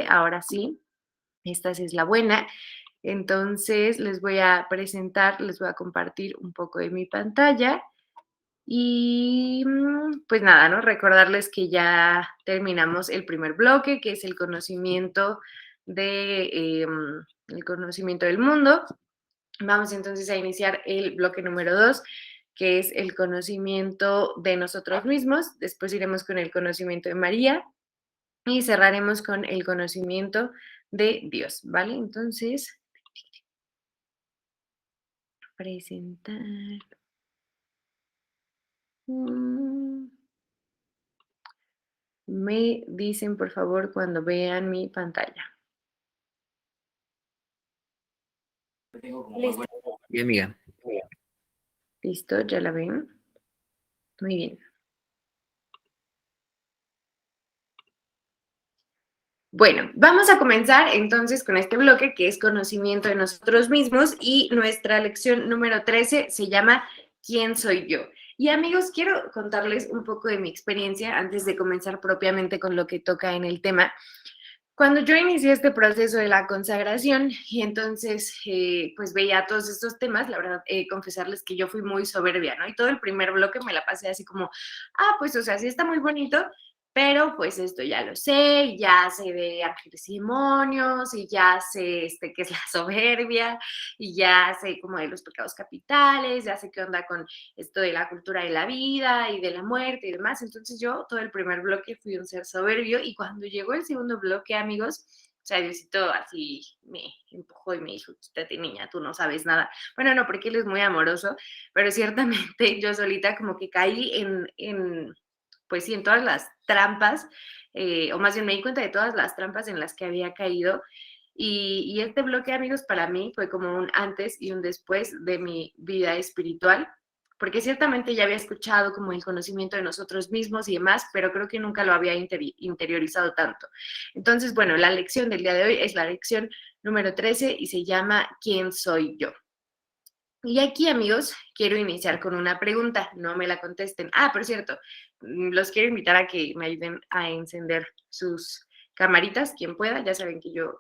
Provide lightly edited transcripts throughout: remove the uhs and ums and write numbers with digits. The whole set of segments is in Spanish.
Ahora sí, esta sí es la buena. Entonces les voy a presentar, les voy a compartir un poco de mi pantalla y pues nada, ¿no? Recordarles que ya terminamos el primer bloque, que es el conocimiento el conocimiento del mundo. Vamos entonces a iniciar el bloque número 2, que es el conocimiento de nosotros mismos. Después iremos con el conocimiento de María y cerraremos con el conocimiento de Dios, ¿vale? Entonces, presentar. Mm, Me dicen, por favor, cuando vean mi pantalla. Listo. Bien, amiga. ¿Listo? ¿Ya la ven? Muy bien. Bueno, vamos a comenzar entonces con este bloque que es conocimiento de nosotros mismos y nuestra lección número 13 se llama ¿Quién soy yo? Y amigos, quiero contarles un poco de mi experiencia antes de comenzar propiamente con lo que toca en el tema. Cuando yo inicié este proceso de la consagración y entonces pues veía todos estos temas, la verdad, confesarles que yo fui muy soberbia, ¿no? Y todo el primer bloque me la pasé así como, pues o sea, sí está muy bonito, pero pues esto ya lo sé, y ya sé de ángeles y demonios, y ya sé qué es la soberbia, y ya sé como de los pecados capitales, ya sé qué onda con esto de la cultura de la vida y de la muerte y demás. Entonces yo todo el primer bloque fui un ser soberbio y cuando llegó el segundo bloque, amigos, o sea, Diosito así me empujó y me dijo, quítate niña, tú no sabes nada. Bueno, no, porque él es muy amoroso, pero ciertamente yo solita como que caí pues sí, en todas las trampas, o más bien me di cuenta de todas las trampas en las que había caído. Y este bloque, amigos, para mí fue como un antes y un después de mi vida espiritual, porque ciertamente ya había escuchado como el conocimiento de nosotros mismos y demás, pero creo que nunca lo había interiorizado tanto. Entonces, bueno, la lección del día de hoy es la lección número 13 y se llama ¿Quién soy yo? Y aquí, amigos, quiero iniciar con una pregunta, no me la contesten. Por cierto, los quiero invitar a que me ayuden a encender sus camaritas, quien pueda. Ya saben que yo,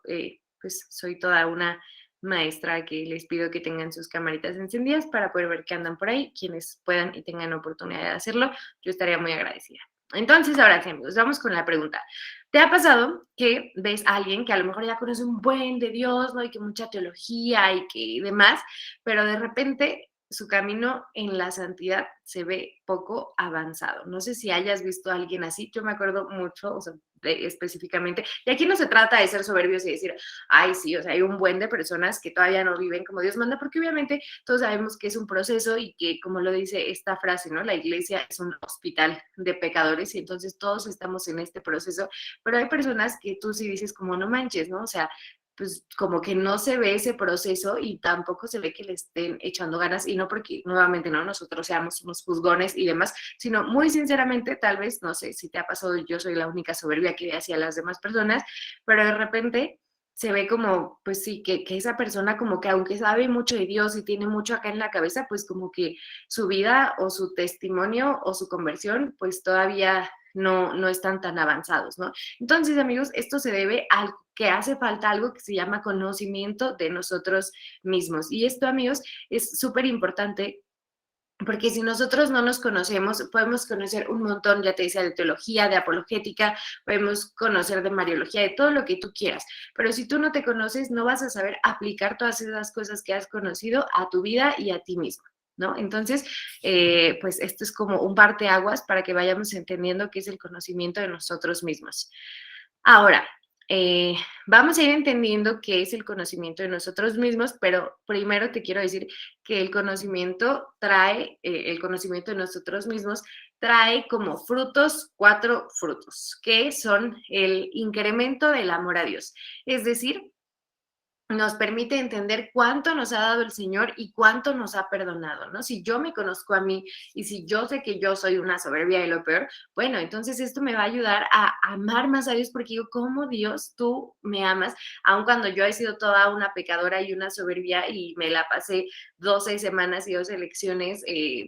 pues, soy toda una maestra que les pido que tengan sus camaritas encendidas para poder ver que andan por ahí. Quienes puedan y tengan oportunidad de hacerlo, yo estaría muy agradecida. Entonces, ahora sí, amigos, vamos con la pregunta. ¿Te ha pasado que ves a alguien que a lo mejor ya conoce un buen de Dios, ¿no? Y que mucha teología y que demás, pero de repente su camino en la santidad se ve poco avanzado? No sé si hayas visto a alguien así, yo me acuerdo mucho, o sea, específicamente, y aquí no se trata de ser soberbios y decir, ay, sí, o sea, hay un buen de personas que todavía no viven como Dios manda, porque obviamente todos sabemos que es un proceso y que, como lo dice esta frase, ¿no? La iglesia es un hospital de pecadores y entonces todos estamos en este proceso, pero hay personas que tú sí dices como, no manches, ¿no? O sea, pues como que no se ve ese proceso y tampoco se ve que le estén echando ganas y no porque nuevamente no nosotros seamos unos juzgones y demás, sino muy sinceramente tal vez, no sé si te ha pasado, yo soy la única soberbia que ve hacia las demás personas, pero de repente se ve como, pues sí, que esa persona como que aunque sabe mucho de Dios y tiene mucho acá en la cabeza, pues como que su vida o su testimonio o su conversión, pues todavía no están tan avanzados, ¿no? Entonces, amigos, esto se debe al que hace falta algo que se llama conocimiento de nosotros mismos. Y esto, amigos, es súper importante porque si nosotros no nos conocemos, podemos conocer un montón, ya te decía, de teología, de apologética, podemos conocer de mariología, de todo lo que tú quieras. Pero si tú no te conoces, no vas a saber aplicar todas esas cosas que has conocido a tu vida y a ti mismo, ¿no? Entonces, pues esto es como un parteaguas para que vayamos entendiendo qué es el conocimiento de nosotros mismos. Ahora, eh, vamos a ir entendiendo qué es el conocimiento de nosotros mismos, pero primero te quiero decir que el conocimiento de nosotros mismos trae como frutos 4 frutos, que son el incremento del amor a Dios. Es decir, nos permite entender cuánto nos ha dado el Señor y cuánto nos ha perdonado, ¿no? Si yo me conozco a mí y si yo sé que yo soy una soberbia y lo peor, bueno, entonces esto me va a ayudar a amar más a Dios porque digo, ¿cómo Dios tú me amas? Aun cuando yo he sido toda una pecadora y una soberbia y me la pasé 12 semanas y 12 lecciones,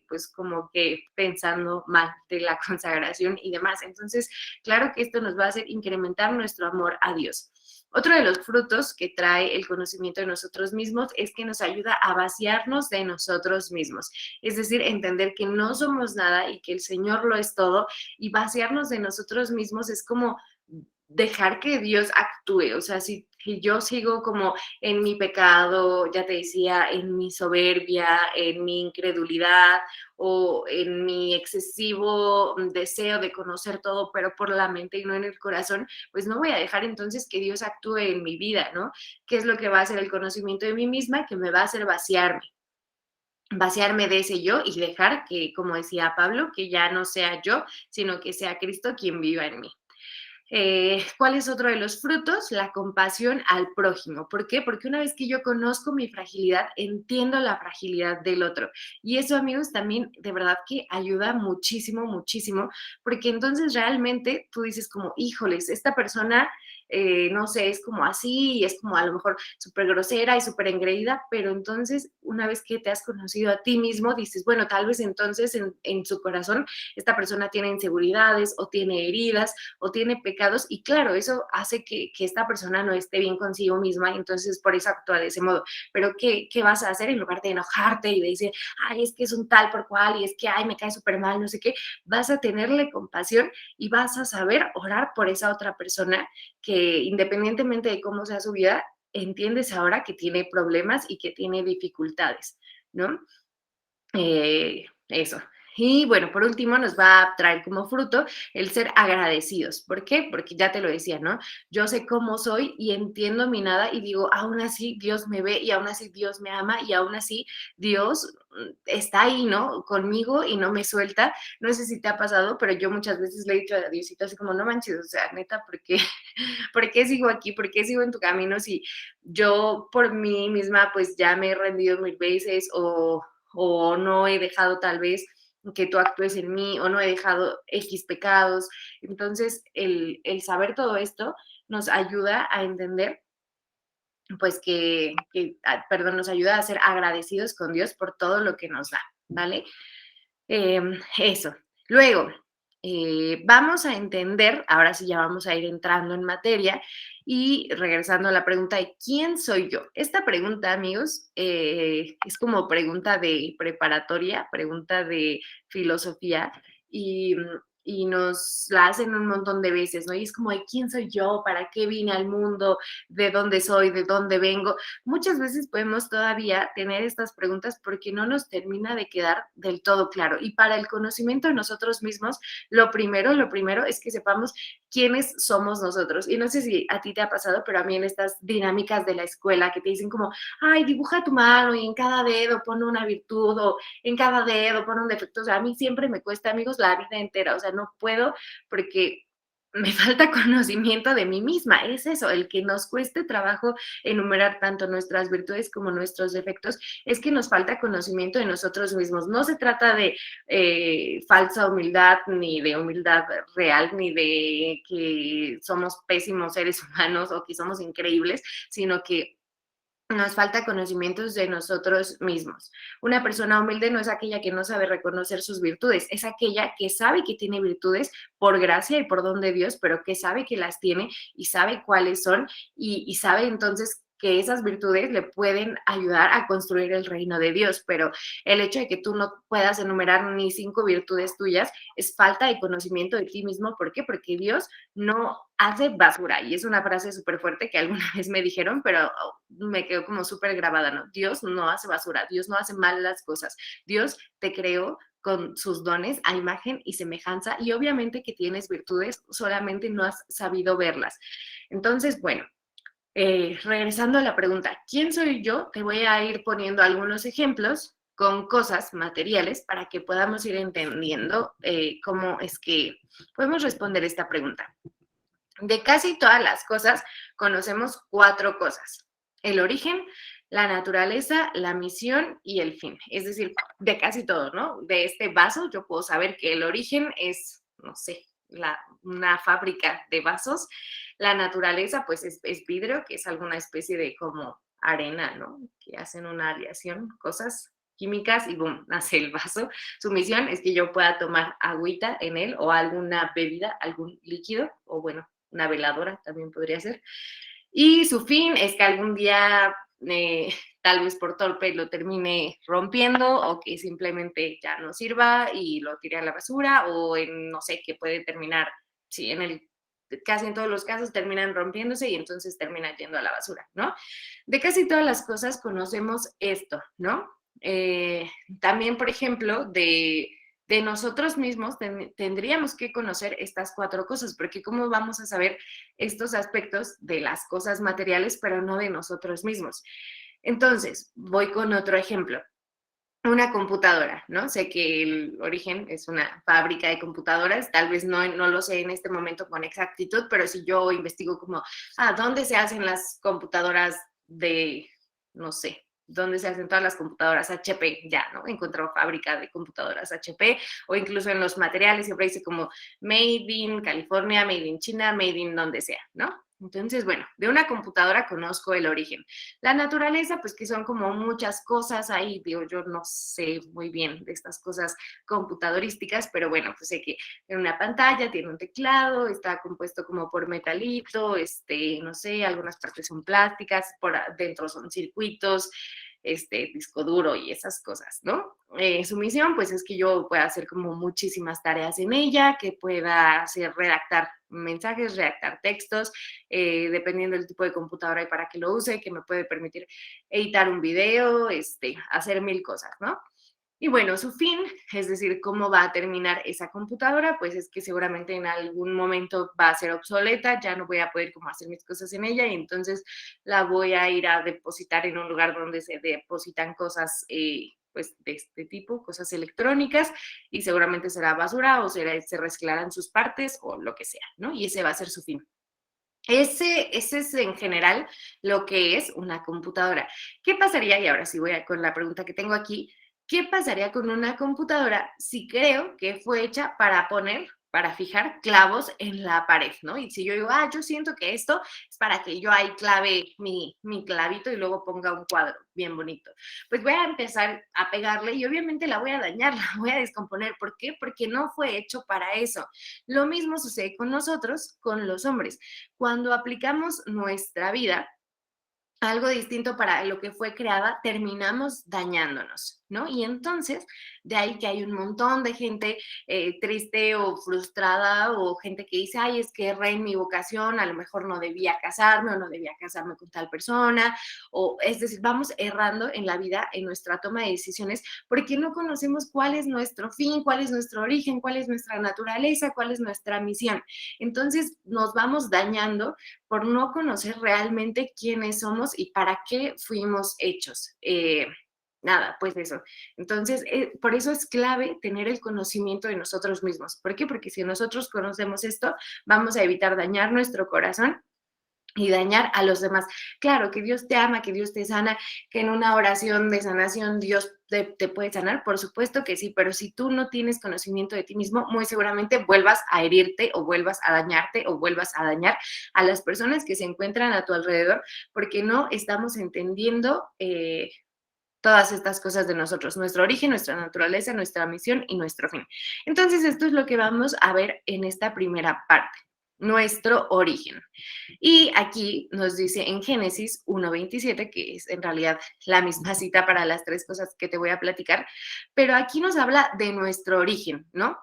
pues como que pensando mal de la consagración y demás. Entonces, claro que esto nos va a hacer incrementar nuestro amor a Dios. Otro de los frutos que trae el conocimiento de nosotros mismos es que nos ayuda a vaciarnos de nosotros mismos, es decir, entender que no somos nada y que el Señor lo es todo, y vaciarnos de nosotros mismos es como dejar que Dios actúe, o sea, si yo sigo como en mi pecado, ya te decía, en mi soberbia, en mi incredulidad o en mi excesivo deseo de conocer todo, pero por la mente y no en el corazón, pues no voy a dejar entonces que Dios actúe en mi vida, ¿no? ¿Qué es lo que va a hacer el conocimiento de mí misma? Que me va a hacer vaciarme de ese yo y dejar que, como decía Pablo, que ya no sea yo, sino que sea Cristo quien viva en mí. ¿Cuál es otro de los frutos? La compasión al prójimo. ¿Por qué? Porque una vez que yo conozco mi fragilidad, entiendo la fragilidad del otro. Y eso, amigos, también de verdad que ayuda muchísimo, muchísimo, porque entonces realmente tú dices como, híjoles, esta persona, no sé, es como así, y es como a lo mejor súper grosera y súper engreída, pero entonces una vez que te has conocido a ti mismo, dices, bueno, tal vez entonces en su corazón esta persona tiene inseguridades o tiene heridas o tiene pecados y claro, eso hace que esta persona no esté bien consigo misma y entonces por eso actúa de ese modo. Pero ¿qué vas a hacer en lugar de enojarte y de decir, ay, es que es un tal por cual y es que, ay, me cae súper mal, no sé qué? Vas a tenerle compasión y vas a saber orar por esa otra persona que independientemente de cómo sea su vida, entiendes ahora que tiene problemas y que tiene dificultades, ¿no? Eso. Y bueno, por último, nos va a traer como fruto el ser agradecidos. ¿Por qué? Porque ya te lo decía, ¿no? Yo sé cómo soy y entiendo mi nada y digo, aún así Dios me ve y aún así Dios me ama y aún así Dios está ahí, ¿no? Conmigo y no me suelta. No sé si te ha pasado, pero yo muchas veces le he dicho a Diosito así como, no manches, o sea, neta, ¿por qué? ¿Por qué sigo aquí? ¿Por qué sigo en tu camino si yo por mí misma pues ya me he rendido mil veces o no he dejado tal vez que tú actúes en mí o no he dejado X pecados? Entonces, el saber todo esto nos ayuda a entender, pues perdón, nos ayuda a ser agradecidos con Dios por todo lo que nos da, ¿vale? Eso. Luego, vamos a entender, ahora sí ya vamos a ir entrando en materia y regresando a la pregunta de ¿quién soy yo? Esta pregunta, amigos, es como pregunta de preparatoria, pregunta de filosofía y nos la hacen un montón de veces, ¿no? Y es como de quién soy yo, para qué vine al mundo, de dónde soy, de dónde vengo. Muchas veces podemos todavía tener estas preguntas porque no nos termina de quedar del todo claro. Y para el conocimiento de nosotros mismos, lo primero es que sepamos quiénes somos nosotros. Y no sé si a ti te ha pasado, pero a mí en estas dinámicas de la escuela que te dicen como, ay, dibuja tu mano y en cada dedo pone una virtud o en cada dedo pone un defecto. O sea, a mí siempre me cuesta, amigos, la vida entera. O sea, no puedo porque me falta conocimiento de mí misma. Es eso, el que nos cueste trabajo enumerar tanto nuestras virtudes como nuestros defectos, es que nos falta conocimiento de nosotros mismos. No se trata de falsa humildad, ni de humildad real, ni de que somos pésimos seres humanos o que somos increíbles, sino que nos falta conocimientos de nosotros mismos. Una persona humilde no es aquella que no sabe reconocer sus virtudes, es aquella que sabe que tiene virtudes por gracia y por don de Dios, pero que sabe que las tiene y sabe cuáles son y sabe entonces que esas virtudes le pueden ayudar a construir el reino de Dios, pero el hecho de que tú no puedas enumerar ni 5 virtudes tuyas es falta de conocimiento de ti mismo. ¿Por qué? Porque Dios no hace basura. Y es una frase súper fuerte que alguna vez me dijeron, pero me quedó como súper grabada, ¿no? Dios no hace basura, Dios no hace mal las cosas. Dios te creó con sus dones a imagen y semejanza y obviamente que tienes virtudes, solamente no has sabido verlas. Entonces, bueno, regresando a la pregunta, ¿quién soy yo? Te voy a ir poniendo algunos ejemplos con cosas materiales para que podamos ir entendiendo cómo es que podemos responder esta pregunta. De casi todas las cosas conocemos 4 cosas. el origen, la naturaleza, la misión y el fin. Es decir, de casi todo, ¿no? De este vaso yo puedo saber que el origen es, no sé, una fábrica de vasos. La naturaleza, pues es vidrio, que es alguna especie de como arena, ¿no? Que hacen una aleación, cosas químicas y boom, nace el vaso. Su misión es que yo pueda tomar agüita en él o alguna bebida, algún líquido, o bueno, una veladora también podría ser. Y su fin es que algún día, tal vez por torpe, lo termine rompiendo o que simplemente ya no sirva y lo tire a la basura o en, no sé, que puede terminar, sí, casi en todos los casos terminan rompiéndose y entonces termina yendo a la basura, ¿no? De casi todas las cosas conocemos esto, ¿no? También, por ejemplo, de nosotros mismos tendríamos que conocer estas cuatro cosas, porque ¿cómo vamos a saber estos aspectos de las cosas materiales, pero no de nosotros mismos? Entonces, voy con otro ejemplo. Una computadora, ¿no? Sé que el origen es una fábrica de computadoras, tal vez no lo sé en este momento con exactitud, pero si yo investigo como, ¿dónde se hacen las computadoras de, no sé, dónde se hacen todas las computadoras HP? Ya, ¿no? Encuentro fábrica de computadoras HP o incluso en los materiales siempre dice como Made in California, Made in China, Made in donde sea, ¿no? Entonces, bueno, de una computadora conozco el origen. La naturaleza, pues que son como muchas cosas ahí, digo, yo no sé muy bien de estas cosas computadorísticas, pero bueno, pues sé que tiene una pantalla, tiene un teclado, está compuesto como por metalito, no sé, algunas partes son plásticas, por dentro son circuitos, disco duro y esas cosas, ¿no? Su misión, pues, es que yo pueda hacer como muchísimas tareas en ella, que pueda hacer redactar mensajes, redactar textos, dependiendo del tipo de computadora y para qué lo use, que me puede permitir editar un video, hacer mil cosas, ¿no? Y bueno, su fin, es decir, cómo va a terminar esa computadora, pues es que seguramente en algún momento va a ser obsoleta, ya no voy a poder como hacer mis cosas en ella y entonces la voy a ir a depositar en un lugar donde se depositan cosas pues de este tipo, cosas electrónicas y seguramente será basura o se reciclarán sus partes o lo que sea, ¿no? Y ese va a ser su fin. Ese es en general lo que es una computadora. ¿Qué pasaría? Y ahora sí voy con la pregunta que tengo aquí. ¿Qué pasaría con una computadora si creo que fue hecha para para fijar clavos en la pared, ¿no? Y si yo digo, yo siento que esto es para que yo ahí clave mi clavito y luego ponga un cuadro bien bonito. Pues voy a empezar a pegarle y obviamente la voy a dañar, la voy a descomponer. ¿Por qué? Porque no fue hecho para eso. Lo mismo sucede con nosotros, con los hombres. Cuando aplicamos nuestra vida algo distinto para lo que fue creada, terminamos dañándonos, ¿no? Y entonces, de ahí que hay un montón de gente triste o frustrada o gente que dice, ay, es que erré en mi vocación, a lo mejor no debía casarme o no debía casarme con tal persona, o es decir, vamos errando en la vida, en nuestra toma de decisiones, porque no conocemos cuál es nuestro fin, cuál es nuestro origen, cuál es nuestra naturaleza, cuál es nuestra misión. Entonces, nos vamos dañando por no conocer realmente quiénes somos y para qué fuimos hechos. Nada, pues eso. Entonces, por eso es clave tener el conocimiento de nosotros mismos. ¿Por qué? Porque si nosotros conocemos esto, vamos a evitar dañar nuestro corazón y dañar a los demás. Claro, que Dios te ama, que Dios te sana, que en una oración de sanación Dios te puede sanar, por supuesto que sí, pero si tú no tienes conocimiento de ti mismo, muy seguramente vuelvas a herirte o vuelvas a dañarte o vuelvas a dañar a las personas que se encuentran a tu alrededor, porque no estamos entendiendo todas estas cosas de nosotros, nuestro origen, nuestra naturaleza, nuestra misión y nuestro fin. Entonces, esto es lo que vamos a ver en esta primera parte, nuestro origen. Y aquí nos dice en Génesis 1:27, que es en realidad la misma cita para las tres cosas que te voy a platicar, pero aquí nos habla de nuestro origen, ¿no?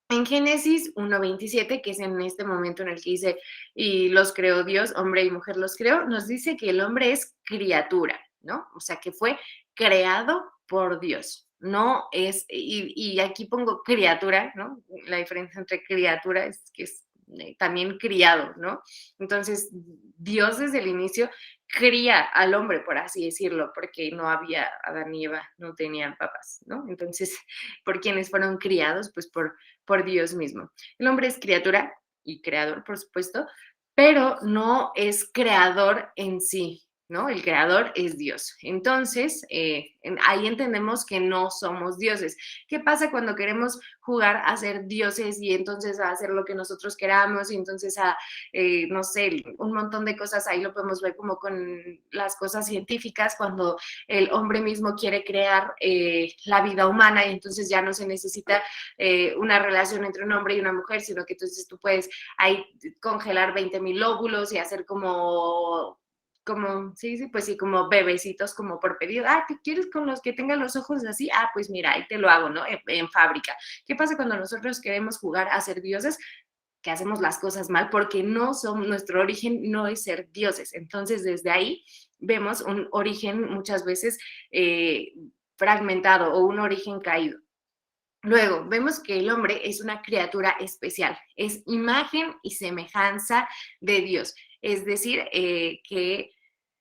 En Génesis 1:27, que es en este momento en el que dice, y los creó Dios, hombre y mujer los creó, nos dice que el hombre es criatura, ¿no? O sea, que fue creado por Dios. No es, y aquí pongo criatura, ¿no? La diferencia entre criatura es que es también criado, ¿no? Entonces, Dios desde el inicio cría al hombre, por así decirlo, porque no había Adán y Eva, no tenían papás, ¿no? Entonces, ¿por quienes fueron criados? Pues por Dios mismo. El hombre es criatura y creador, por supuesto, pero no es creador en sí. ¿no? El creador es Dios. Entonces, ahí entendemos que no somos dioses. ¿Qué pasa cuando queremos jugar a ser dioses y entonces a hacer lo que nosotros queramos y entonces no sé, un montón de cosas? Ahí lo podemos ver como con las cosas científicas, cuando el hombre mismo quiere crear la vida humana y entonces ya no se necesita una relación entre un hombre y una mujer, sino que entonces tú puedes ahí congelar 20,000 óvulos y hacer sí, pues sí, como bebecitos, como por pedido. Ah, ¿te quieres con los que tengan los ojos así? Ah, pues mira, ahí te lo hago, ¿no? En fábrica. ¿Qué pasa cuando nosotros queremos jugar a ser dioses? Que hacemos las cosas mal porque no son, nuestro origen no es ser dioses. Entonces, desde ahí vemos un origen muchas veces fragmentado o un origen caído. Luego, vemos que el hombre es una criatura especial, es imagen y semejanza de Dios. Es decir, que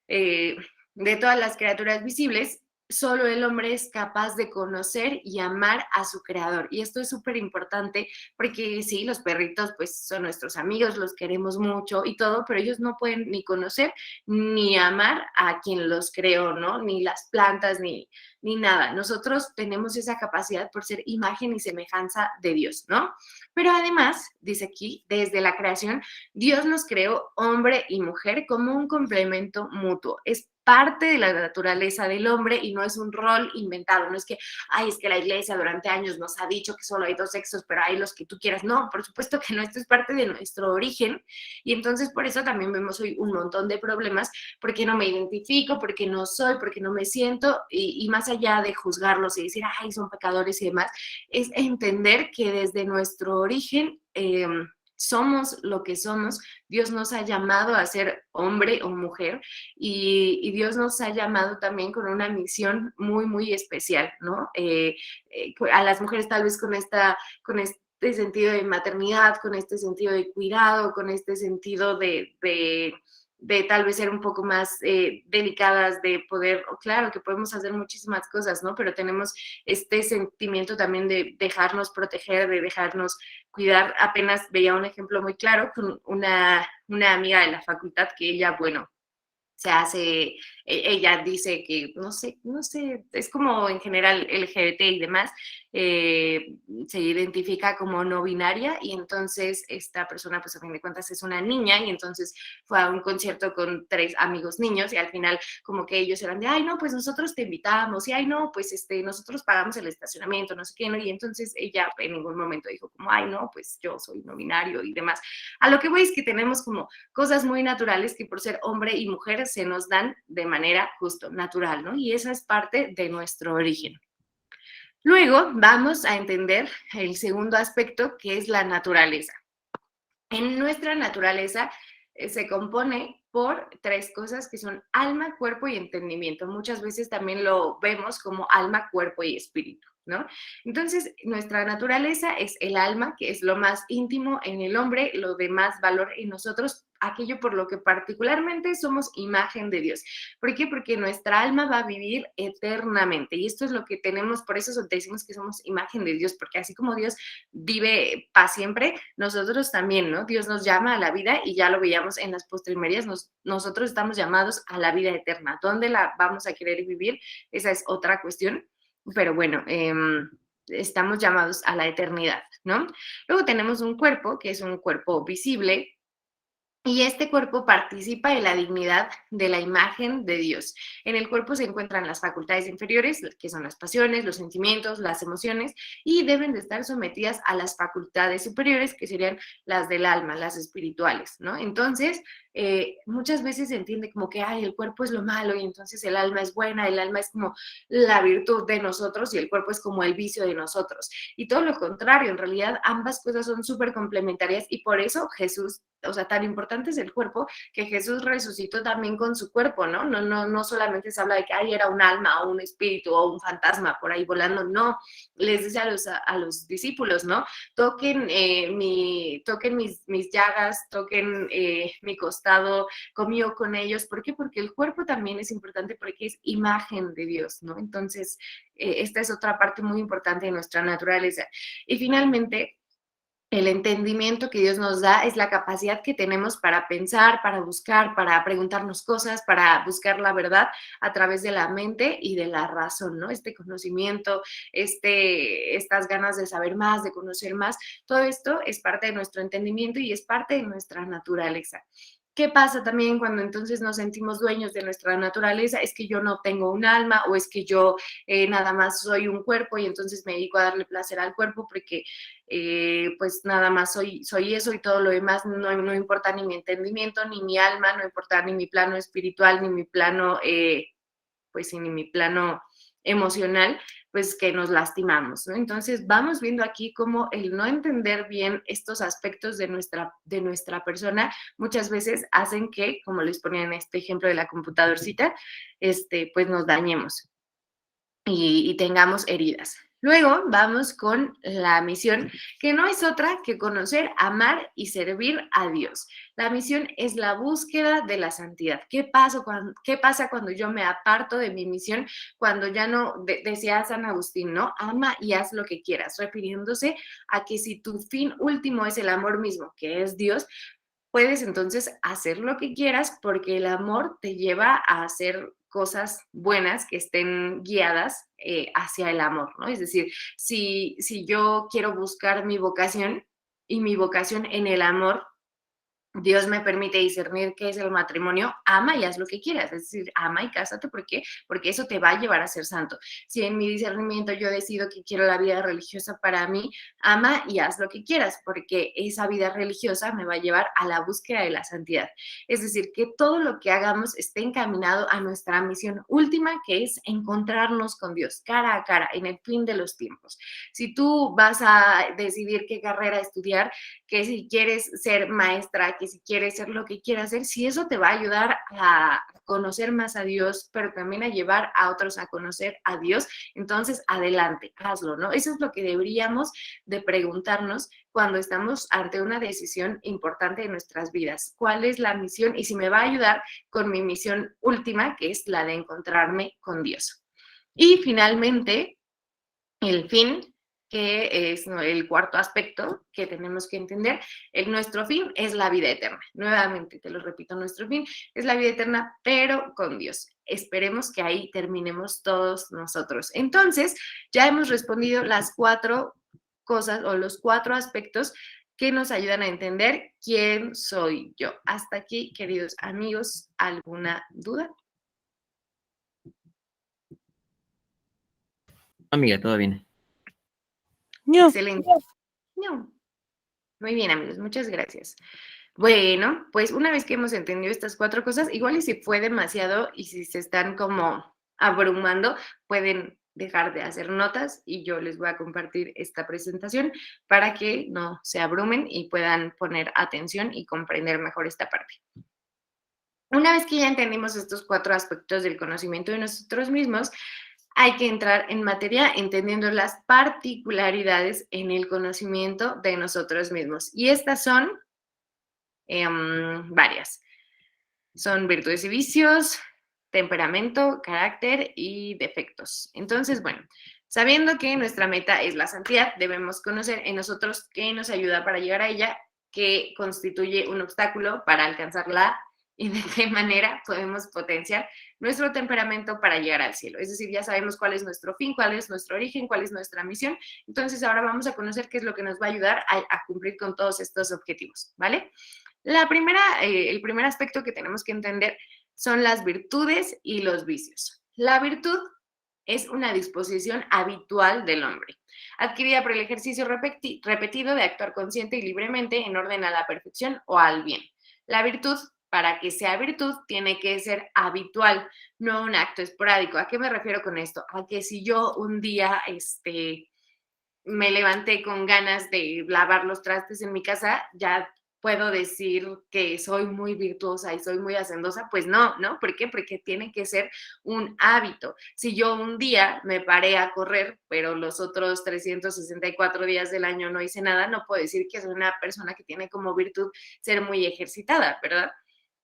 eh, de todas las criaturas visibles, solo el hombre es capaz de conocer y amar a su creador. Y esto es súper importante porque sí, los perritos pues son nuestros amigos, los queremos mucho y todo, pero ellos no pueden ni conocer ni amar a quien los creó, ¿no? Ni las plantas, ni nada. Nosotros tenemos esa capacidad por ser imagen y semejanza de Dios, ¿no? Pero además, dice aquí, desde la creación, Dios nos creó hombre y mujer como un complemento mutuo. Es parte de la naturaleza del hombre y no es un rol inventado. No es que, ay, es que la iglesia durante años nos ha dicho que solo hay dos sexos, pero hay los que tú quieras. No, por supuesto que no, esto es parte de nuestro origen. Y entonces por eso también vemos hoy un montón de problemas, porque no me identifico, porque no soy, porque no me siento, y más allá de juzgarlos y decir, ay, son pecadores y demás, es entender que desde nuestro origen somos lo que somos. Dios nos ha llamado a ser hombre o mujer y Dios nos ha llamado también con una misión muy, muy especial, ¿no? A las mujeres tal vez con este sentido de maternidad, con este sentido de cuidado, con este sentido de tal vez ser un poco más delicadas, de poder, claro que podemos hacer muchísimas cosas, ¿no? Pero tenemos este sentimiento también de dejarnos proteger, de dejarnos cuidar. Apenas veía un ejemplo muy claro con una amiga de la facultad que ella, bueno, se hace, ella dice que, no sé, es como en general LGBT y demás, se identifica como no binaria y entonces esta persona, pues a fin de cuentas es una niña y entonces fue a un concierto con 3 amigos niños y al final como que ellos eran de, ay, no, pues nosotros te invitamos y, ay, no, pues nosotros pagamos el estacionamiento, no sé qué, ¿no? Y entonces ella en ningún momento dijo como, ay, no, pues yo soy no binario y demás. A lo que voy es que tenemos como cosas muy naturales que por ser hombre y mujer se nos dan de manera justo, natural, ¿no? Y esa es parte de nuestro origen. Luego vamos a entender el segundo aspecto, que es la naturaleza. En nuestra naturaleza se compone por 3 cosas que son alma, cuerpo y entendimiento. Muchas veces también lo vemos como alma, cuerpo y espíritu, ¿no? Entonces, nuestra naturaleza es el alma, que es lo más íntimo en el hombre, lo de más valor en nosotros, aquello por lo que particularmente somos imagen de Dios. ¿Por qué? Porque nuestra alma va a vivir eternamente y esto es lo que tenemos, por eso decimos que somos imagen de Dios, porque así como Dios vive para siempre, nosotros también, ¿no? Dios nos llama a la vida y ya lo veíamos en las postrimerias, nosotros estamos llamados a la vida eterna. ¿Dónde la vamos a querer vivir? Esa es otra cuestión, pero bueno, estamos llamados a la eternidad, ¿no? Luego tenemos un cuerpo, que es un cuerpo visible, y este cuerpo participa en la dignidad de la imagen de Dios. En el cuerpo se encuentran las facultades inferiores, que son las pasiones, los sentimientos, las emociones, y deben de estar sometidas a las facultades superiores, que serían las del alma, las espirituales, ¿no? Entonces, muchas veces se entiende como que, ay, el cuerpo es lo malo y entonces el alma es buena, el alma es como la virtud de nosotros y el cuerpo es como el vicio de nosotros. Y todo lo contrario, en realidad ambas cosas son súper complementarias y por eso Jesús, o sea, tan importante es el cuerpo, que Jesús resucitó también con su cuerpo, ¿no? No solamente se habla de que ay, era un alma o un espíritu o un fantasma por ahí volando, no, les dice a los discípulos, ¿no? Toquen, toquen mis llagas, toquen mi costado, comió con ellos, ¿por qué? Porque el cuerpo también es importante porque es imagen de Dios, ¿no? Entonces, esta es otra parte muy importante de nuestra naturaleza. Y finalmente, El entendimiento que Dios nos da es la capacidad que tenemos para pensar, para buscar, para preguntarnos cosas, para buscar la verdad a través de la mente y de la razón, ¿no? Este conocimiento, estas ganas de saber más, de conocer más, todo esto es parte de nuestro entendimiento y es parte de nuestra naturaleza. ¿Qué pasa también cuando entonces nos sentimos dueños de nuestra naturaleza? Es que yo no tengo un alma o es que yo nada más soy un cuerpo y entonces me dedico a darle placer al cuerpo porque pues nada más soy eso y todo lo demás no importa ni mi entendimiento, ni mi alma, no importa ni mi plano espiritual, ni mi plano, pues sí, ni mi plano emocional, pues que nos lastimamos, ¿no? Entonces vamos viendo aquí cómo el no entender bien estos aspectos de nuestra persona muchas veces hacen que, como les ponía en este ejemplo de la computadorcita, pues nos dañemos y tengamos heridas. Luego vamos con la misión, que no es otra que conocer, amar y servir a Dios. La misión es la búsqueda de la santidad. ¿Qué pasa cuando yo me aparto de mi misión? Cuando ya no, decía San Agustín, ¿no? Ama y haz lo que quieras, refiriéndose a que si tu fin último es el amor mismo, que es Dios, puedes entonces hacer lo que quieras porque el amor te lleva a hacer cosas buenas que estén guiadas hacia el amor, ¿no? Es decir, si yo quiero buscar mi vocación y mi vocación en el amor, Dios me permite discernir qué es el matrimonio, ama y haz lo que quieras, es decir, ama y cásate, ¿por qué? Porque eso te va a llevar a ser santo. Si en mi discernimiento yo decido que quiero la vida religiosa para mí, ama y haz lo que quieras, porque esa vida religiosa me va a llevar a la búsqueda de la santidad. Es decir, que todo lo que hagamos esté encaminado a nuestra misión última, que es encontrarnos con Dios cara a cara en el fin de los tiempos. Si tú vas a decidir qué carrera estudiar, que si quieres ser maestra, que si quieres ser lo que quieras hacer, si eso te va a ayudar a conocer más a Dios, pero también a llevar a otros a conocer a Dios, entonces adelante, hazlo, ¿no? Eso es lo que deberíamos de preguntarnos cuando estamos ante una decisión importante de nuestras vidas. ¿Cuál es la misión? Y si me va a ayudar con mi misión última, que es la de encontrarme con Dios. Y finalmente, el fin, que es el cuarto aspecto que tenemos que entender, nuestro fin es la vida eterna. Nuevamente, te lo repito, nuestro fin es la vida eterna, pero con Dios. Esperemos que ahí terminemos todos nosotros. Entonces, ya hemos respondido las cuatro cosas o los cuatro aspectos que nos ayudan a entender quién soy yo. Hasta aquí, queridos amigos, ¿alguna duda? Amiga, todo bien. No. Excelente. No. Muy bien, amigos, muchas gracias. Bueno, pues una vez que hemos entendido estas cuatro cosas, igual y si fue demasiado y si se están como abrumando, pueden dejar de hacer notas y yo les voy a compartir esta presentación para que no se abrumen y puedan poner atención y comprender mejor esta parte. Una vez que ya entendimos estos cuatro aspectos del conocimiento de nosotros mismos, hay que entrar en materia entendiendo las particularidades en el conocimiento de nosotros mismos. Y estas son varias. Son virtudes y vicios, temperamento, carácter y defectos. Entonces, bueno, sabiendo que nuestra meta es la santidad, debemos conocer en nosotros qué nos ayuda para llegar a ella, qué constituye un obstáculo para alcanzarla y de qué manera podemos potenciar nuestro temperamento para llegar al cielo. Es decir, ya sabemos cuál es nuestro fin, cuál es nuestro origen, cuál es nuestra misión. Entonces, ahora vamos a conocer qué es lo que nos va a ayudar a cumplir con todos estos objetivos, ¿vale? El primer aspecto que tenemos que entender son las virtudes y los vicios. La virtud es una disposición habitual del hombre, adquirida por el ejercicio repetido de actuar consciente y libremente en orden a la perfección o al bien. La virtud, para que sea virtud, tiene que ser habitual, no un acto esporádico. ¿A qué me refiero con esto? A que si yo un día me levanté con ganas de lavar los trastes en mi casa, ya puedo decir que soy muy virtuosa y soy muy hacendosa, pues no, ¿no? ¿Por qué? Porque tiene que ser un hábito. Si yo un día me paré a correr, pero los otros 364 días del año no hice nada, no puedo decir que soy una persona que tiene como virtud ser muy ejercitada, ¿verdad?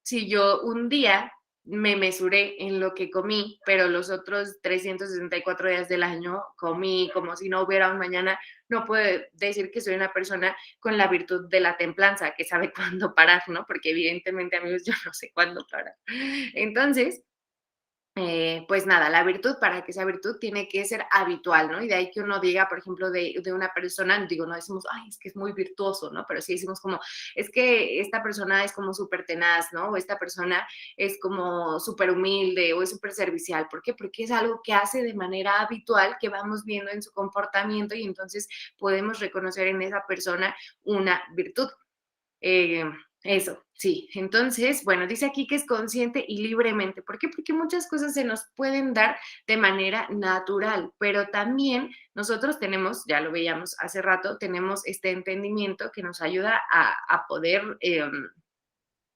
Si yo un día me mesuré en lo que comí, pero los otros 364 días del año comí como si no hubiera un mañana, no puedo decir que soy una persona con la virtud de la templanza, que sabe cuándo parar, ¿no? Porque evidentemente, amigos, yo no sé cuándo parar. Entonces, pues nada, la virtud, para que sea virtud, tiene que ser habitual, ¿no? Y de ahí que uno diga, por ejemplo, de una persona, digo, no decimos, ay, es que es muy virtuoso, ¿no? Pero sí decimos como, es que esta persona es como súper tenaz, ¿no? O esta persona es como súper humilde o es súper servicial. ¿Por qué? Porque es algo que hace de manera habitual, que vamos viendo en su comportamiento y entonces podemos reconocer en esa persona una virtud. Eh, Eso, sí. Entonces, bueno, dice aquí que es consciente y libremente. ¿Por qué? Porque muchas cosas se nos pueden dar de manera natural, pero también nosotros tenemos, ya lo veíamos hace rato, tenemos este entendimiento que nos ayuda a poder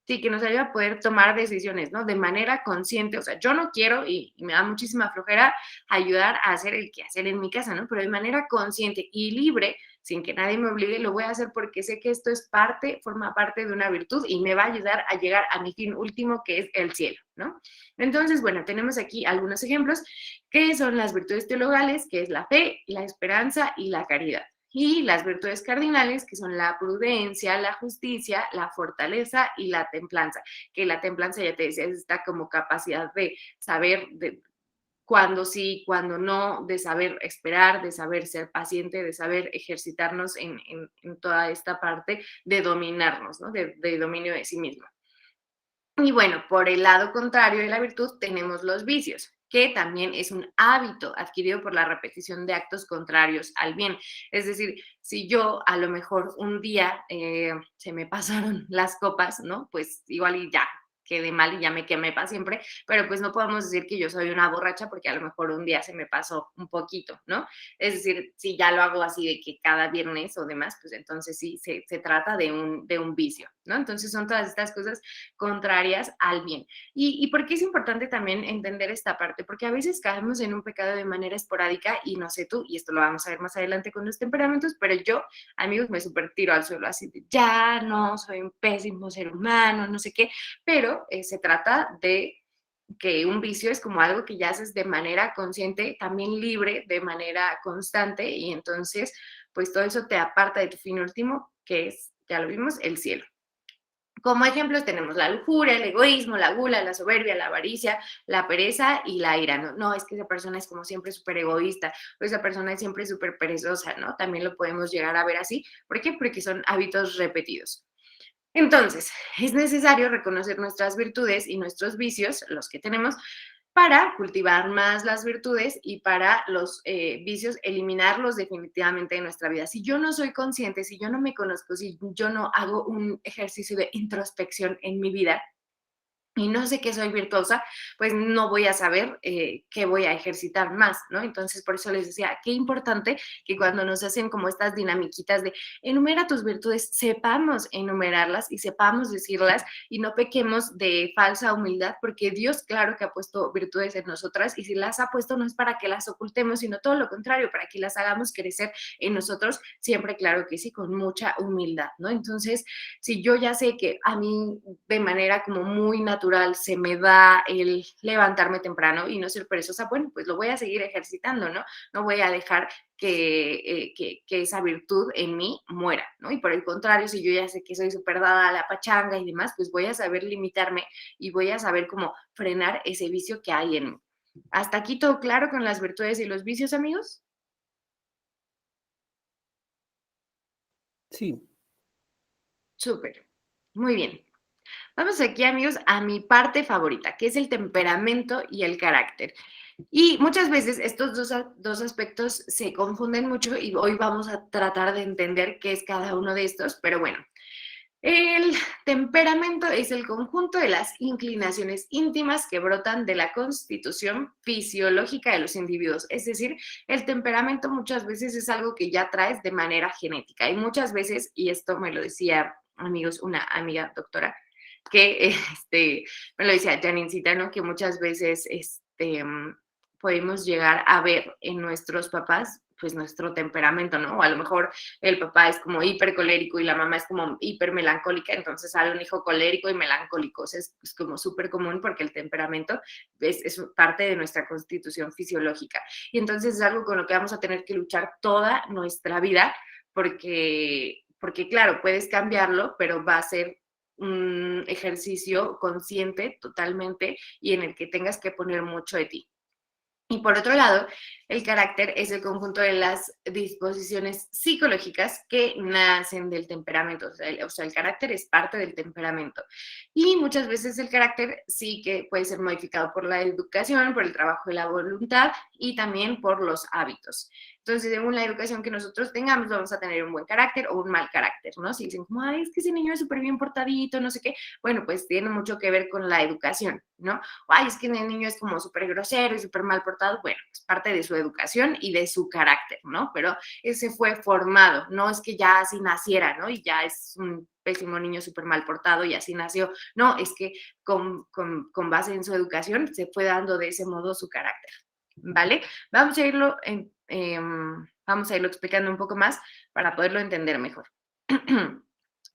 sí, que nos ayuda a poder tomar decisiones, ¿no? De manera consciente. O sea, yo no quiero y me da muchísima flojera ayudar a hacer el quehacer en mi casa, ¿no? Pero de manera consciente y libre, sin que nadie me obligue, lo voy a hacer porque sé que esto es parte, forma parte de una virtud y me va a ayudar a llegar a mi fin último, que es el cielo, ¿no? Entonces, bueno, tenemos aquí algunos ejemplos que son las virtudes teologales, que es la fe, la esperanza y la caridad. Y las virtudes cardinales, que son la prudencia, la justicia, la fortaleza y la templanza, que la templanza, ya te decía, es esta como capacidad de saber de cuándo sí, cuándo no, de saber esperar, de saber ser paciente, de saber ejercitarnos en toda esta parte de dominarnos, ¿no? De dominio de sí mismo. Y bueno, por el lado contrario de la virtud tenemos los vicios, que también es un hábito adquirido por la repetición de actos contrarios al bien. Es decir, si yo a lo mejor un día se me pasaron las copas, ¿no? Pues igual y ya quedé mal y ya me quemé para siempre, pero pues no podemos decir que yo soy una borracha porque a lo mejor un día se me pasó un poquito, ¿no? Es decir, si ya lo hago así de que cada viernes o demás, pues entonces sí se trata de un vicio, ¿no? Entonces son todas estas cosas contrarias al bien. ¿Y por qué es importante también entender esta parte? Porque a veces caemos en un pecado de manera esporádica y no sé tú, y esto lo vamos a ver más adelante con los temperamentos, pero yo, amigos, me súper tiro al suelo así de ya no, soy un pésimo ser humano, no sé qué, pero se trata de que un vicio es como algo que ya haces de manera consciente, también libre, de manera constante, y entonces, pues todo eso te aparta de tu fin último, que es, ya lo vimos, el cielo. Como ejemplos tenemos la lujuria, el egoísmo, la gula, la soberbia, la avaricia, la pereza y la ira, ¿no? No, es que esa persona es como siempre súper egoísta o esa persona es siempre súper perezosa, ¿no? También lo podemos llegar a ver así. ¿Por qué? Porque son hábitos repetidos. Entonces, es necesario reconocer nuestras virtudes y nuestros vicios, los que tenemos, para cultivar más las virtudes y para los vicios, eliminarlos definitivamente de nuestra vida. Si yo no soy consciente, si yo no me conozco, si yo no hago un ejercicio de introspección en mi vida, y no sé que soy virtuosa, pues no voy a saber qué voy a ejercitar más, ¿no? Entonces, por eso les decía, qué importante que cuando nos hacen como estas dinamiquitas de enumera tus virtudes, sepamos enumerarlas y sepamos decirlas y no pequemos de falsa humildad, porque Dios, claro que ha puesto virtudes en nosotras y si las ha puesto no es para que las ocultemos, sino todo lo contrario, para que las hagamos crecer en nosotros, siempre, claro que sí, con mucha humildad, ¿no? Entonces, si yo ya sé que a mí de manera como muy natural se me da el levantarme temprano y no ser perezosa, bueno, pues lo voy a seguir ejercitando, ¿no? No voy a dejar que esa virtud en mí muera, ¿no? Y por el contrario, si yo ya sé que soy súper dada a la pachanga y demás, pues voy a saber limitarme y voy a saber cómo frenar ese vicio que hay en mí. ¿Hasta aquí todo claro con las virtudes y los vicios, amigos? Sí. Súper. Muy bien. Vamos aquí, amigos, a mi parte favorita, que es el temperamento y el carácter. Y muchas veces estos dos aspectos se confunden mucho y hoy vamos a tratar de entender qué es cada uno de estos, pero bueno, el temperamento es el conjunto de las inclinaciones íntimas que brotan de la constitución fisiológica de los individuos. Es decir, el temperamento muchas veces es algo que ya traes de manera genética y muchas veces, y esto me lo decía, amigos, una amiga doctora, que me lo decía Janincita, ¿no? Que muchas veces podemos llegar a ver en nuestros papás pues nuestro temperamento, ¿no? O a lo mejor el papá es como hipercolérico y la mamá es como hipermelancólica, entonces sale un hijo colérico y melancólico. O sea, es como súper común porque el temperamento es parte de nuestra constitución fisiológica. Y entonces es algo con lo que vamos a tener que luchar toda nuestra vida porque claro, puedes cambiarlo, pero va a ser un ejercicio consciente totalmente y en el que tengas que poner mucho de ti. Y por otro lado, el carácter es el conjunto de las disposiciones psicológicas que nacen del temperamento. O sea, el carácter es parte del temperamento. Y muchas veces el carácter sí que puede ser modificado por la educación, por el trabajo de la voluntad y también por los hábitos. Entonces, según la educación que nosotros tengamos, vamos a tener un buen carácter o un mal carácter, ¿no? Si dicen como, ay, es que ese niño es súper bien portadito, no sé qué, bueno, pues tiene mucho que ver con la educación, ¿no? Ay, es que el niño es como súper grosero y súper mal portado, bueno, es parte de su educación y de su carácter, ¿no? Pero ese fue formado, no es que ya así naciera, ¿no? Y ya es un pésimo niño súper mal portado y así nació, no, es que con base en su educación se fue dando de ese modo su carácter, ¿vale? Vamos a irlo explicando un poco más para poderlo entender mejor.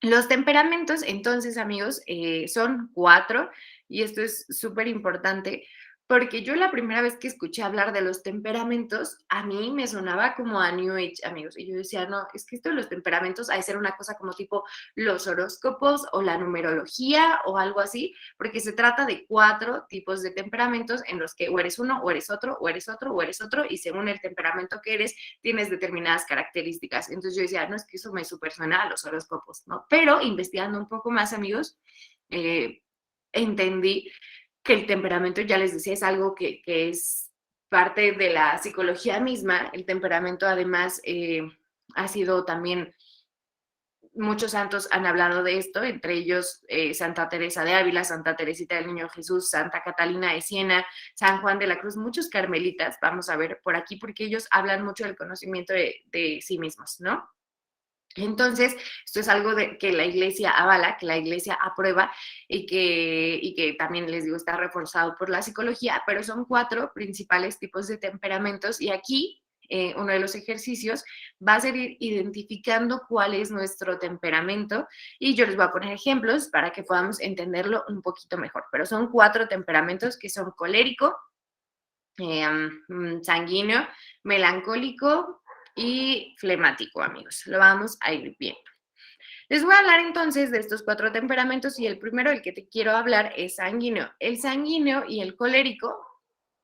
Los temperamentos, entonces, amigos, son 4 y esto es súper importante porque yo la primera vez que escuché hablar de los temperamentos, a mí me sonaba como a New Age, amigos, y yo decía, no, es que esto de los temperamentos ha de ser una cosa como tipo los horóscopos o la numerología o algo así, porque se trata de 4 tipos de temperamentos en los que o eres uno, o eres otro, o eres otro, o eres otro, y según el temperamento que eres, tienes determinadas características. Entonces yo decía, no, es que eso me súper suena a los horóscopos, ¿no? Pero investigando un poco más, amigos, entendí que el temperamento, ya les decía, es algo que es parte de la psicología misma. El temperamento, además, ha sido también, muchos santos han hablado de esto, entre ellos Santa Teresa de Ávila, Santa Teresita del Niño Jesús, Santa Catalina de Siena, San Juan de la Cruz, muchos carmelitas, vamos a ver por aquí, porque ellos hablan mucho del conocimiento de sí mismos, ¿no? Entonces, esto es algo que la iglesia avala, que la iglesia aprueba y que también les digo está reforzado por la psicología, pero son 4 principales tipos de temperamentos y aquí uno de los ejercicios va a ser ir identificando cuál es nuestro temperamento y yo les voy a poner ejemplos para que podamos entenderlo un poquito mejor, pero son 4 temperamentos que son colérico, sanguíneo, melancólico y flemático, amigos. Lo vamos a ir viendo. Les voy a hablar entonces de estos 4 temperamentos y el primero, el que te quiero hablar, es sanguíneo. El sanguíneo y el colérico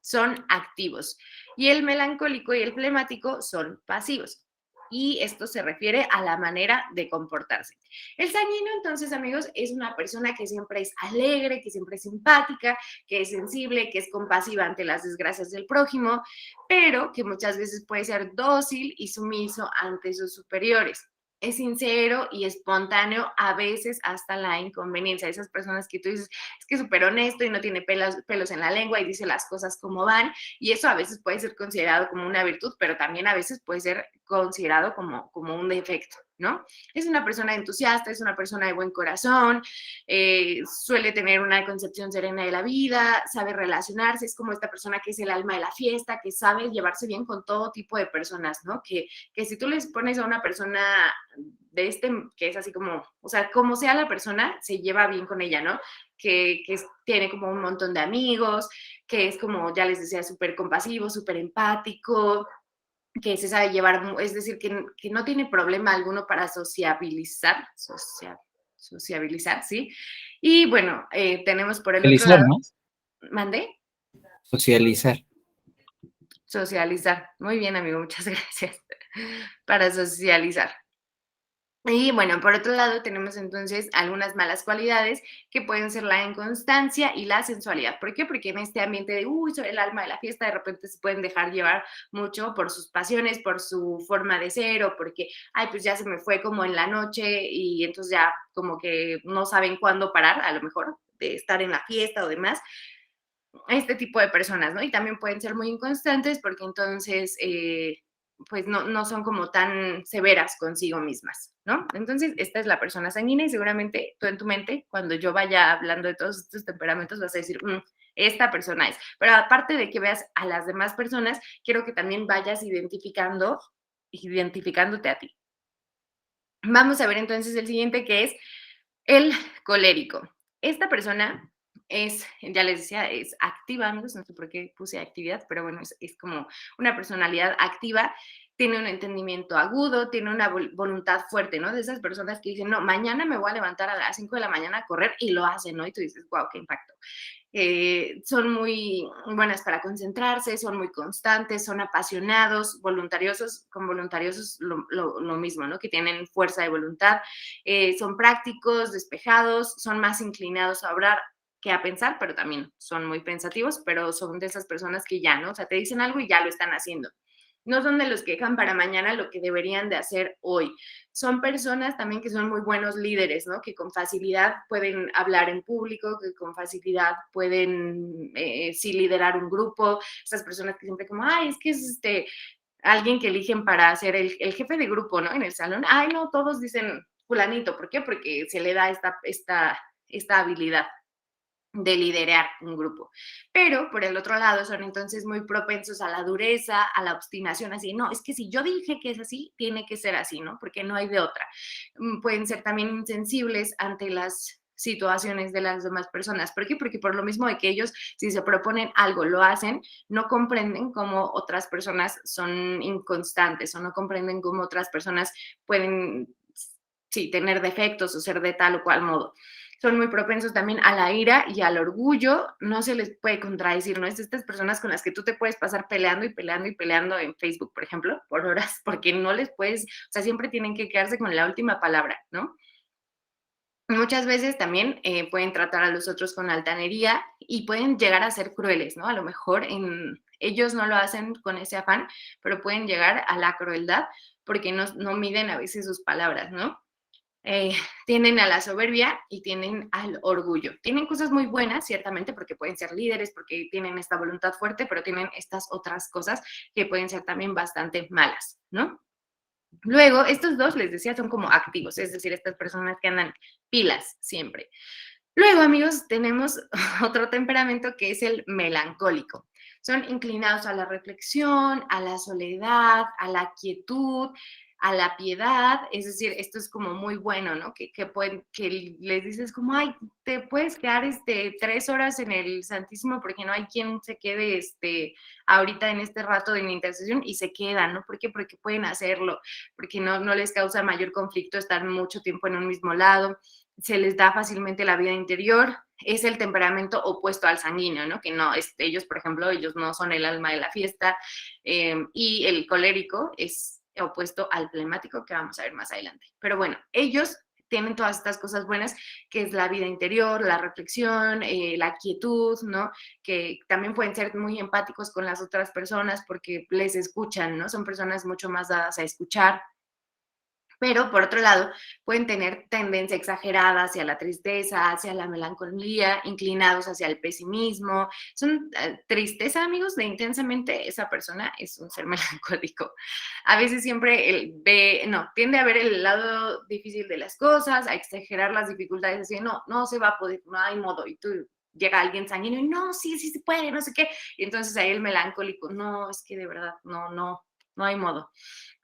son activos y el melancólico y el flemático son pasivos. Y esto se refiere a la manera de comportarse. El sanguíneo, entonces, amigos, es una persona que siempre es alegre, que siempre es simpática, que es sensible, que es compasiva ante las desgracias del prójimo, pero que muchas veces puede ser dócil y sumiso ante sus superiores. Es sincero y espontáneo, a veces hasta la inconveniencia. Esas personas que tú dices, es que es súper honesto y no tiene pelos en la lengua y dice las cosas como van, y eso a veces puede ser considerado como una virtud, pero también a veces puede ser considerado como un defecto, ¿no? Es una persona entusiasta, es una persona de buen corazón, suele tener una concepción serena de la vida, sabe relacionarse, es como esta persona que es el alma de la fiesta, que sabe llevarse bien con todo tipo de personas, ¿no? Que si tú les pones a una persona de que es así como, o sea, como sea la persona, se lleva bien con ella, ¿no? Que tiene como un montón de amigos, que es como, ya les decía, súper compasivo, súper empático, que se sabe llevar, es decir, que no tiene problema alguno para sociabilizar, ¿sí? Y bueno, tenemos por el otro Socializar, lado, ¿no? ¿mandé? Socializar. Socializar. Muy bien, amigo, muchas gracias. Para socializar. Y bueno, por otro lado tenemos entonces algunas malas cualidades que pueden ser la inconstancia y la sensualidad. ¿Por qué? Porque en este ambiente de, soy el alma de la fiesta, de repente se pueden dejar llevar mucho por sus pasiones, por su forma de ser o porque, ay, pues ya se me fue como en la noche y entonces ya como que no saben cuándo parar, a lo mejor, de estar en la fiesta o demás. Este tipo de personas, ¿no? Y también pueden ser muy inconstantes porque entonces pues no son como tan severas consigo mismas, ¿no? Entonces, esta es la persona sanguínea y seguramente tú en tu mente, cuando yo vaya hablando de todos estos temperamentos, vas a decir, esta persona es. Pero aparte de que veas a las demás personas, quiero que también vayas identificándote a ti. Vamos a ver entonces el siguiente, que es el colérico. Esta persona es, ya les decía, es activa, amigos, no sé por qué puse actividad, pero bueno, es como una personalidad activa, tiene un entendimiento agudo, tiene una voluntad fuerte, ¿no? De esas personas que dicen, no, mañana me voy a levantar a las 5 de la mañana a correr y lo hacen, ¿no? Y tú dices, wow, qué impacto. Son muy buenas para concentrarse, son muy constantes, son apasionados, voluntariosos, con voluntariosos lo mismo, ¿no? Que tienen fuerza de voluntad, son prácticos, despejados, son más inclinados a obrar que a pensar, pero también son muy pensativos, pero son de esas personas que ya, ¿no? O sea, te dicen algo y ya lo están haciendo. No son de los que dejan para mañana lo que deberían de hacer hoy. Son personas también que son muy buenos líderes, ¿no? Que con facilidad pueden hablar en público, que con facilidad pueden, sí, liderar un grupo. Esas personas que siempre como, ay, es que es alguien que eligen para ser el jefe de grupo, ¿no? En el salón. Ay, no, todos dicen fulanito. ¿Por qué? Porque se le da esta habilidad de liderar un grupo. Pero por el otro lado son entonces muy propensos a la dureza, a la obstinación, así, no, es que si yo dije que es así, tiene que ser así, ¿no? Porque no hay de otra. Pueden ser también insensibles ante las situaciones de las demás personas. ¿Por qué? Porque por lo mismo de que ellos, si se proponen algo, lo hacen, no comprenden cómo otras personas son inconstantes o no comprenden cómo otras personas pueden, sí, tener defectos o ser de tal o cual modo. Son muy propensos también a la ira y al orgullo, no se les puede contradecir, ¿no? Es estas personas con las que tú te puedes pasar peleando y peleando y peleando en Facebook, por ejemplo, por horas, porque no les puedes, o sea, siempre tienen que quedarse con la última palabra, ¿no? Muchas veces también pueden tratar a los otros con altanería y pueden llegar a ser crueles, ¿no? A lo mejor ellos no lo hacen con ese afán, pero pueden llegar a la crueldad porque no miden a veces sus palabras, ¿no? eh, tienen a la soberbia y tienen al orgullo. Tienen cosas muy buenas, ciertamente, porque pueden ser líderes, porque tienen esta voluntad fuerte, pero tienen estas otras cosas que pueden ser también bastante malas, ¿no? Luego, estos dos, les decía, son como activos, es decir, estas personas que andan pilas siempre. Luego, amigos, tenemos otro temperamento que es el melancólico. Son inclinados a la reflexión, a la soledad, a la quietud, a la piedad, es decir, esto es como muy bueno, ¿no? Que les dices como, ay, te puedes quedar 3 horas en el Santísimo porque no hay quien se quede ahorita en este rato de intercesión y se quedan, ¿no? ¿Por qué? Porque pueden hacerlo, porque no les causa mayor conflicto estar mucho tiempo en un mismo lado, se les da fácilmente la vida interior, es el temperamento opuesto al sanguíneo, ¿no? Que no, ellos, por ejemplo, ellos no son el alma de la fiesta, y el colérico es opuesto al flemático, que vamos a ver más adelante. Pero bueno, ellos tienen todas estas cosas buenas, que es la vida interior, la reflexión, la quietud, ¿no? Que también pueden ser muy empáticos con las otras personas porque les escuchan, ¿no? Son personas mucho más dadas a escuchar. Pero por otro lado, pueden tener tendencia exagerada hacia la tristeza, hacia la melancolía, inclinados hacia el pesimismo. Son tristeza, amigos, de intensamente, esa persona es un ser melancólico. A veces siempre tiende a ver el lado difícil de las cosas, a exagerar las dificultades, así, no se va a poder, no hay modo. Y tú llega alguien sanguíneo y no, sí se puede, no sé qué. Y entonces ahí el melancólico, no, es que de verdad, no hay modo.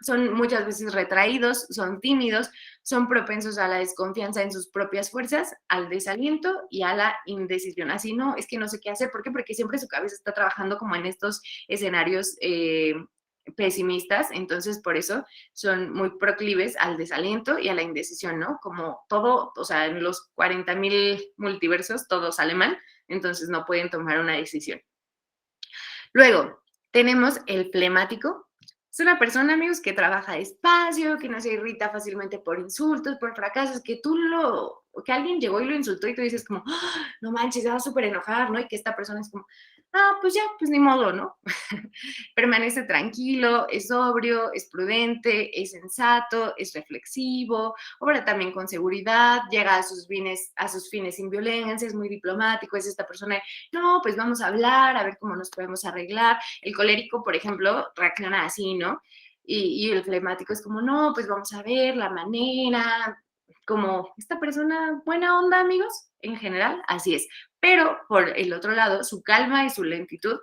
Son muchas veces retraídos, son tímidos, son propensos a la desconfianza en sus propias fuerzas, al desaliento y a la indecisión. Así no, es que no sé qué hacer. ¿Por qué? Porque siempre su cabeza está trabajando como en estos escenarios pesimistas, entonces por eso son muy proclives al desaliento y a la indecisión, ¿no? Como todo, o sea, en los 40,000 multiversos todo sale mal, entonces no pueden tomar una decisión. Luego, tenemos el flemático. Es una persona, amigos, que trabaja despacio, que no se irrita fácilmente por insultos, por fracasos, que alguien llegó y lo insultó y tú dices como, ¡ah! No manches, se va a súper enojar, ¿no? Y que esta persona es como, pues ya, pues ni modo, ¿no? Permanece tranquilo, es sobrio, es prudente, es sensato, es reflexivo, obra también con seguridad, llega a sus fines sin violencia, es muy diplomático, es esta persona, no, pues vamos a hablar, a ver cómo nos podemos arreglar. El colérico, por ejemplo, reacciona así, ¿no? Y el flemático es como, no, pues vamos a ver la manera, como esta persona buena onda, amigos, en general, así es. pero por el otro lado, su calma y su lentitud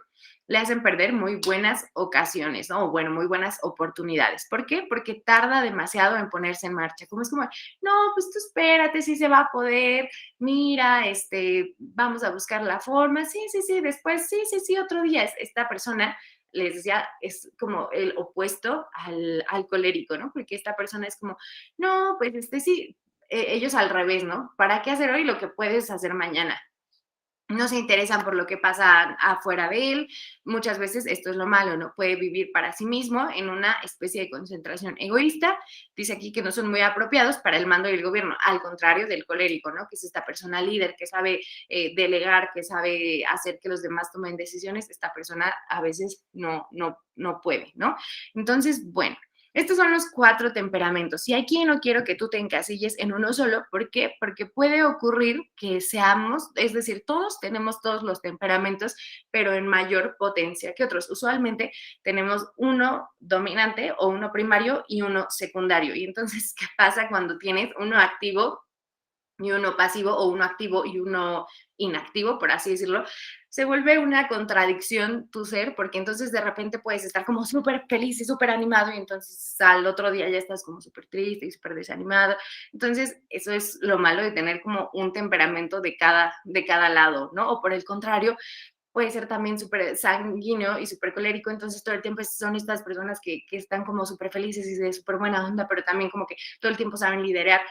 le hacen perder muy buenas ocasiones, ¿no? O bueno, muy buenas oportunidades. ¿Por qué? Porque tarda demasiado en ponerse en marcha. Como es como, no, pues tú espérate, sí se va a poder, mira, vamos a buscar la forma, sí, sí, sí, después, sí, sí, sí, otro día. Esta persona, les decía, es como el opuesto al colérico, ¿no? Porque esta persona es como, no, pues sí, ellos al revés, ¿no? ¿Para qué hacer hoy lo que puedes hacer mañana? No se interesan por lo que pasa afuera de él. Muchas veces esto es lo malo, ¿no? Puede vivir para sí mismo en una especie de concentración egoísta. Dice aquí que no son muy apropiados para el mando y el gobierno, al contrario del colérico, ¿no? Que es esta persona líder que sabe delegar, que sabe hacer que los demás tomen decisiones. Esta persona a veces no puede, ¿no? Entonces, bueno, estos son los 4 temperamentos. Y aquí no quiero que tú te encasilles en uno solo. ¿Por qué? Porque puede ocurrir que seamos, es decir, todos tenemos todos los temperamentos, pero en mayor potencia que otros. Usualmente tenemos uno dominante o uno primario y uno secundario. Y entonces, ¿qué pasa cuando tienes uno activo y uno pasivo, o uno activo y uno inactivo, por así decirlo? Se vuelve una contradicción tu ser, porque entonces de repente puedes estar como súper feliz y súper animado y entonces al otro día ya estás como súper triste y súper desanimado. Entonces eso es lo malo de tener como un temperamento de cada lado, ¿no? O por el contrario, puede ser también súper sanguíneo y súper colérico, entonces todo el tiempo son estas personas que están como súper felices y de súper buena onda, pero también como que todo el tiempo saben liderar.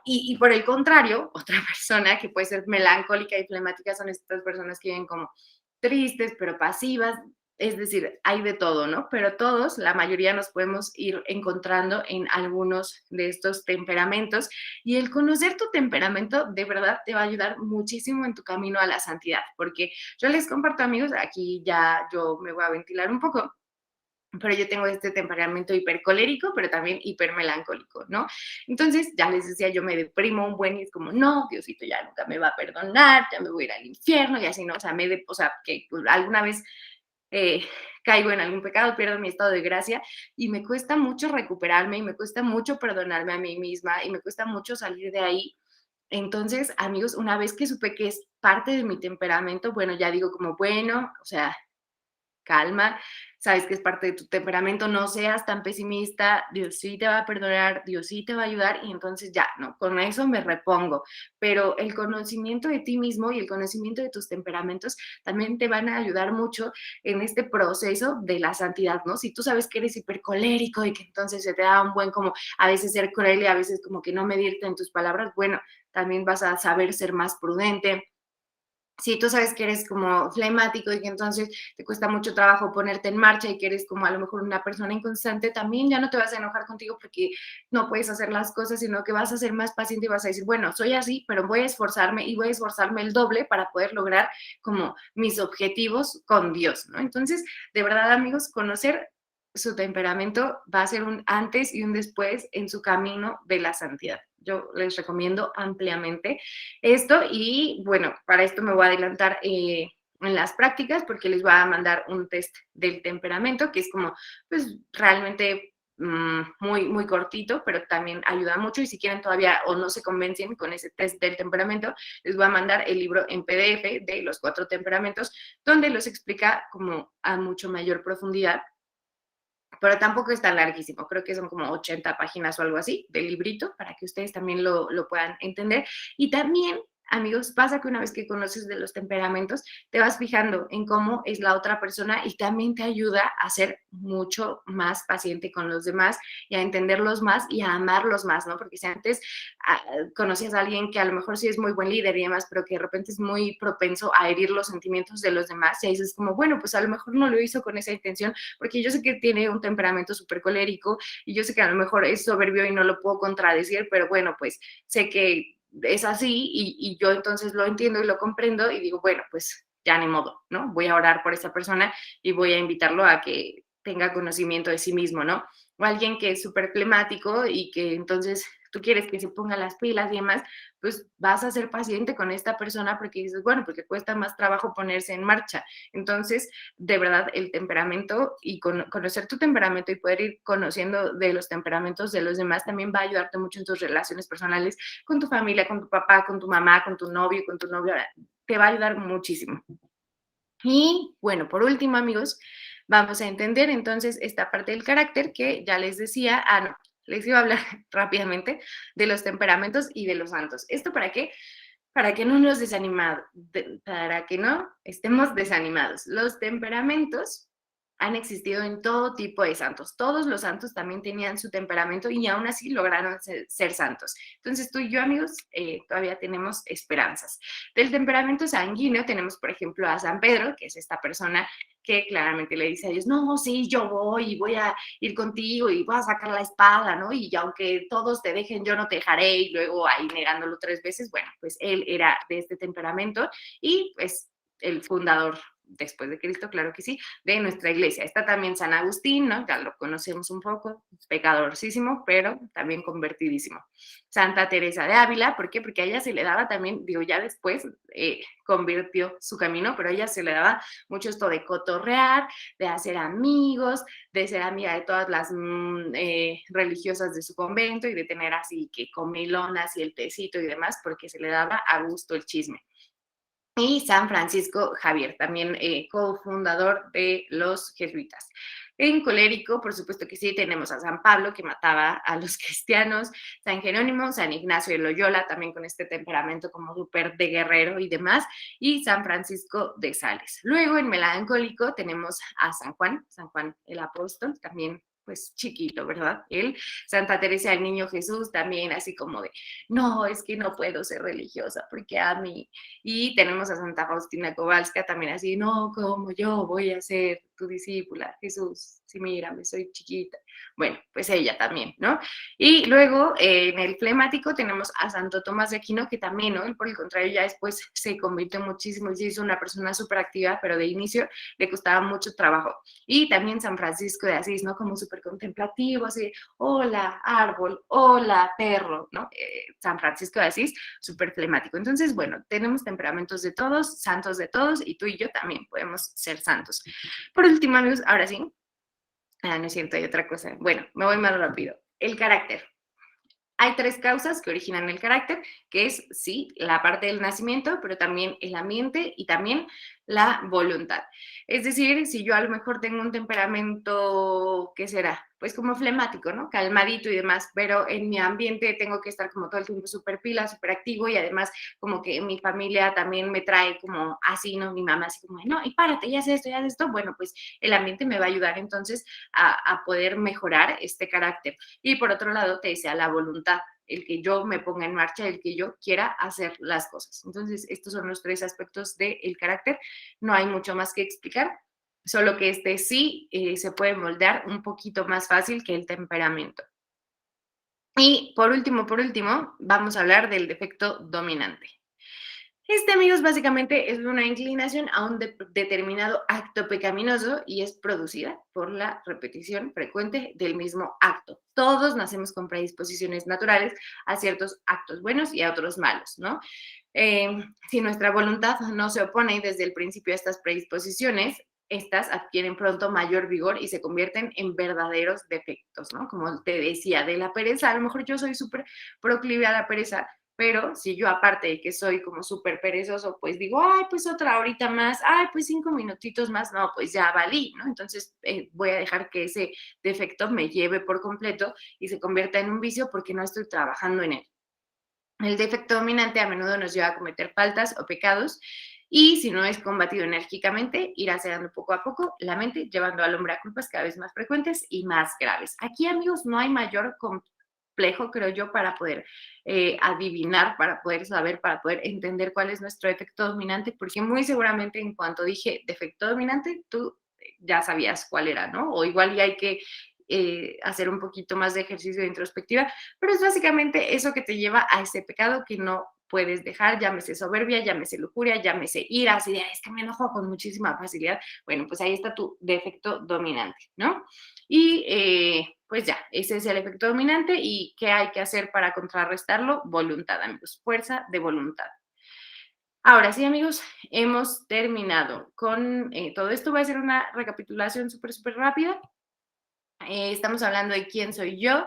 Y por el contrario, otra persona que puede ser melancólica y flemática son estas personas que viven como tristes, pero pasivas. Es decir, hay de todo, ¿no? Pero todos, la mayoría nos podemos ir encontrando en algunos de estos temperamentos, y el conocer tu temperamento de verdad te va a ayudar muchísimo en tu camino a la santidad, porque yo les comparto, amigos, aquí ya yo me voy a ventilar un poco, pero yo tengo este temperamento hipercolérico, pero también hipermelancólico, ¿no? Entonces, ya les decía, yo me deprimo un buen y es como, no, Diosito ya nunca me va a perdonar, ya me voy a ir al infierno y así, ¿no? O sea, o sea, que alguna vez eh, caigo en algún pecado, pierdo mi estado de gracia y me cuesta mucho recuperarme y me cuesta mucho perdonarme a mí misma y me cuesta mucho salir de ahí. Entonces, amigos, una vez que supe que es parte de mi temperamento, bueno, ya digo como, bueno, o sea, calma, sabes que es parte de tu temperamento, no seas tan pesimista, Dios sí te va a perdonar, Dios sí te va a ayudar y entonces ya, ¿no? Con eso me repongo, pero el conocimiento de ti mismo y el conocimiento de tus temperamentos también te van a ayudar mucho en este proceso de la santidad, ¿no? Si tú sabes que eres hipercolérico y que entonces se te da un buen como a veces ser cruel y a veces como que no medirte en tus palabras, bueno, también vas a saber ser más prudente. Si tú sabes que eres como flemático y que entonces te cuesta mucho trabajo ponerte en marcha y que eres como a lo mejor una persona inconstante, también ya no te vas a enojar contigo porque no puedes hacer las cosas, sino que vas a ser más paciente y vas a decir, bueno, soy así, pero voy a esforzarme y voy a esforzarme el doble para poder lograr como mis objetivos con Dios, ¿no? Entonces, de verdad, amigos, conocer su temperamento va a ser un antes y un después en su camino de la santidad. Yo les recomiendo ampliamente esto y bueno, para esto me voy a adelantar en las prácticas porque les voy a mandar un test del temperamento que es como pues realmente muy, muy cortito, pero también ayuda mucho y si quieren todavía o no se convencen con ese test del temperamento, les voy a mandar el libro en PDF de los 4 temperamentos donde los explica como a mucho mayor profundidad, pero tampoco es tan larguísimo, creo que son como 80 páginas o algo así del librito para que ustedes también lo puedan entender. Y también, amigos, pasa que una vez que conoces de los temperamentos, te vas fijando en cómo es la otra persona y también te ayuda a ser mucho más paciente con los demás y a entenderlos más y a amarlos más, ¿no? Porque si antes conocías a alguien que a lo mejor sí es muy buen líder y demás, pero que de repente es muy propenso a herir los sentimientos de los demás y ahí dices como, bueno, pues a lo mejor no lo hizo con esa intención, porque yo sé que tiene un temperamento súper colérico y yo sé que a lo mejor es soberbio y no lo puedo contradecir, pero bueno, pues sé que es así y yo entonces lo entiendo y lo comprendo y digo, bueno, pues ya ni modo, ¿no? Voy a orar por esa persona y voy a invitarlo a que tenga conocimiento de sí mismo, ¿no? O alguien que es súper flemático y que entonces tú quieres que se ponga las pilas y demás, pues vas a ser paciente con esta persona porque dices, bueno, porque cuesta más trabajo ponerse en marcha. Entonces, de verdad, el temperamento y conocer tu temperamento y poder ir conociendo de los temperamentos de los demás también va a ayudarte mucho en tus relaciones personales con tu familia, con tu papá, con tu mamá, con tu novio, con tu novia. te va a ayudar muchísimo. Y bueno, por último, amigos, vamos a entender entonces esta parte del carácter que ya les decía, no, les iba a hablar rápidamente de los temperamentos y de los santos. ¿Esto para qué? Para que no nos desanimado, para que no estemos desanimados. Los temperamentos han existido en todo tipo de santos. Todos los santos también tenían su temperamento y aún así lograron ser santos. Entonces tú y yo, amigos, todavía tenemos esperanzas. Del temperamento sanguíneo tenemos, por ejemplo, a San Pedro, que es esta persona que claramente le dice a Dios, no, sí, yo voy y voy a ir contigo y voy a sacar la espada, ¿no? Y aunque todos te dejen, yo no te dejaré, y luego ahí negándolo 3 veces, bueno, pues él era de este temperamento y pues el fundador después de Cristo, claro que sí, de nuestra iglesia. Está también San Agustín, ¿no? Ya lo conocemos un poco, pecadorcísimo, pero también convertidísimo. Santa Teresa de Ávila, ¿por qué? Porque a ella se le daba también, digo, ya después convirtió su camino, pero a ella se le daba mucho esto de cotorrear, de hacer amigos, de ser amiga de todas las religiosas de su convento y de tener así que comilonas y el tecito y demás, porque se le daba a gusto el chisme. Y San Francisco Javier, también cofundador de los jesuitas. En colérico, por supuesto que sí, tenemos a San Pablo, que mataba a los cristianos, San Jerónimo, San Ignacio de Loyola, también con este temperamento como súper de guerrero y demás, y San Francisco de Sales. Luego, en melancólico, tenemos a San Juan el apóstol, también pues chiquito, ¿verdad? Él, Santa Teresa del Niño Jesús, también así como de, no, es que no puedo ser religiosa porque a mí, y tenemos a Santa Faustina Kowalska también así, no, como yo voy a ser tu discípula, Jesús, sí, mírame, soy chiquita. Bueno, pues ella también, ¿no? Y luego en el flemático tenemos a Santo Tomás de Aquino, que también, ¿no? Él por el contrario ya después se convirtió muchísimo y se hizo una persona súper activa, pero de inicio le costaba mucho trabajo. Y también San Francisco de Asís, ¿no? Como súper contemplativo, así, hola árbol, hola perro, ¿no? San Francisco de Asís, súper flemático. Entonces, bueno, tenemos temperamentos de todos, santos de todos, y tú y yo también podemos ser santos. Por último, amigos, ahora sí, no es cierto, hay otra cosa. Bueno, me voy más rápido. El carácter. Hay 3 causas que originan el carácter, que es, sí, la parte del nacimiento, pero también el ambiente y también la voluntad. Es decir, si yo a lo mejor tengo un temperamento, ¿qué será? Pues como flemático, ¿no? Calmadito y demás, pero en mi ambiente tengo que estar como todo el tiempo súper pila, súper activo y además como que mi familia también me trae como así, ¿no? Mi mamá así como, no, y párate, ya haces esto, ya haces esto. Bueno, pues el ambiente me va a ayudar entonces a poder mejorar este carácter. Y por otro lado, te decía la voluntad, el que yo me ponga en marcha, el que yo quiera hacer las cosas. Entonces, estos son los 3 aspectos del carácter. No hay mucho más que explicar, solo que este sí se puede moldear un poquito más fácil que el temperamento. Y por último, vamos a hablar del defecto dominante. Este, amigos, básicamente es una inclinación a un determinado acto pecaminoso y es producida por la repetición frecuente del mismo acto. Todos nacemos con predisposiciones naturales a ciertos actos buenos y a otros malos, ¿no? Si nuestra voluntad no se opone desde el principio a estas predisposiciones, estas adquieren pronto mayor vigor y se convierten en verdaderos defectos, ¿no? Como te decía, de la pereza, a lo mejor yo soy súper proclive a la pereza, pero si yo aparte de que soy como súper perezoso, pues digo, ay, pues otra horita más, ay, pues 5 minutitos más, no, pues ya valí, ¿no? Entonces voy a dejar que ese defecto me lleve por completo y se convierta en un vicio porque no estoy trabajando en él. El defecto dominante a menudo nos lleva a cometer faltas o pecados y si no es combatido enérgicamente, irá sedando poco a poco la mente, llevando al hombre a culpas cada vez más frecuentes y más graves. Aquí, amigos, no hay mayor complejo, creo yo, para poder adivinar, para poder saber, para poder entender cuál es nuestro defecto dominante, porque muy seguramente en cuanto dije defecto dominante, tú ya sabías cuál era, ¿no? O igual ya hay que hacer un poquito más de ejercicio de introspectiva, pero es básicamente eso que te lleva a ese pecado que no puedes dejar, llámese soberbia, llámese lujuria, llámese ira, así de, es que me enojo con muchísima facilidad. Bueno, pues ahí está tu defecto dominante, ¿no? Y pues ya, ese es el efecto dominante y ¿qué hay que hacer para contrarrestarlo? Voluntad, amigos, fuerza de voluntad. Ahora sí, amigos, hemos terminado con todo esto. Voy a hacer una recapitulación súper rápida. Estamos hablando de quién soy yo.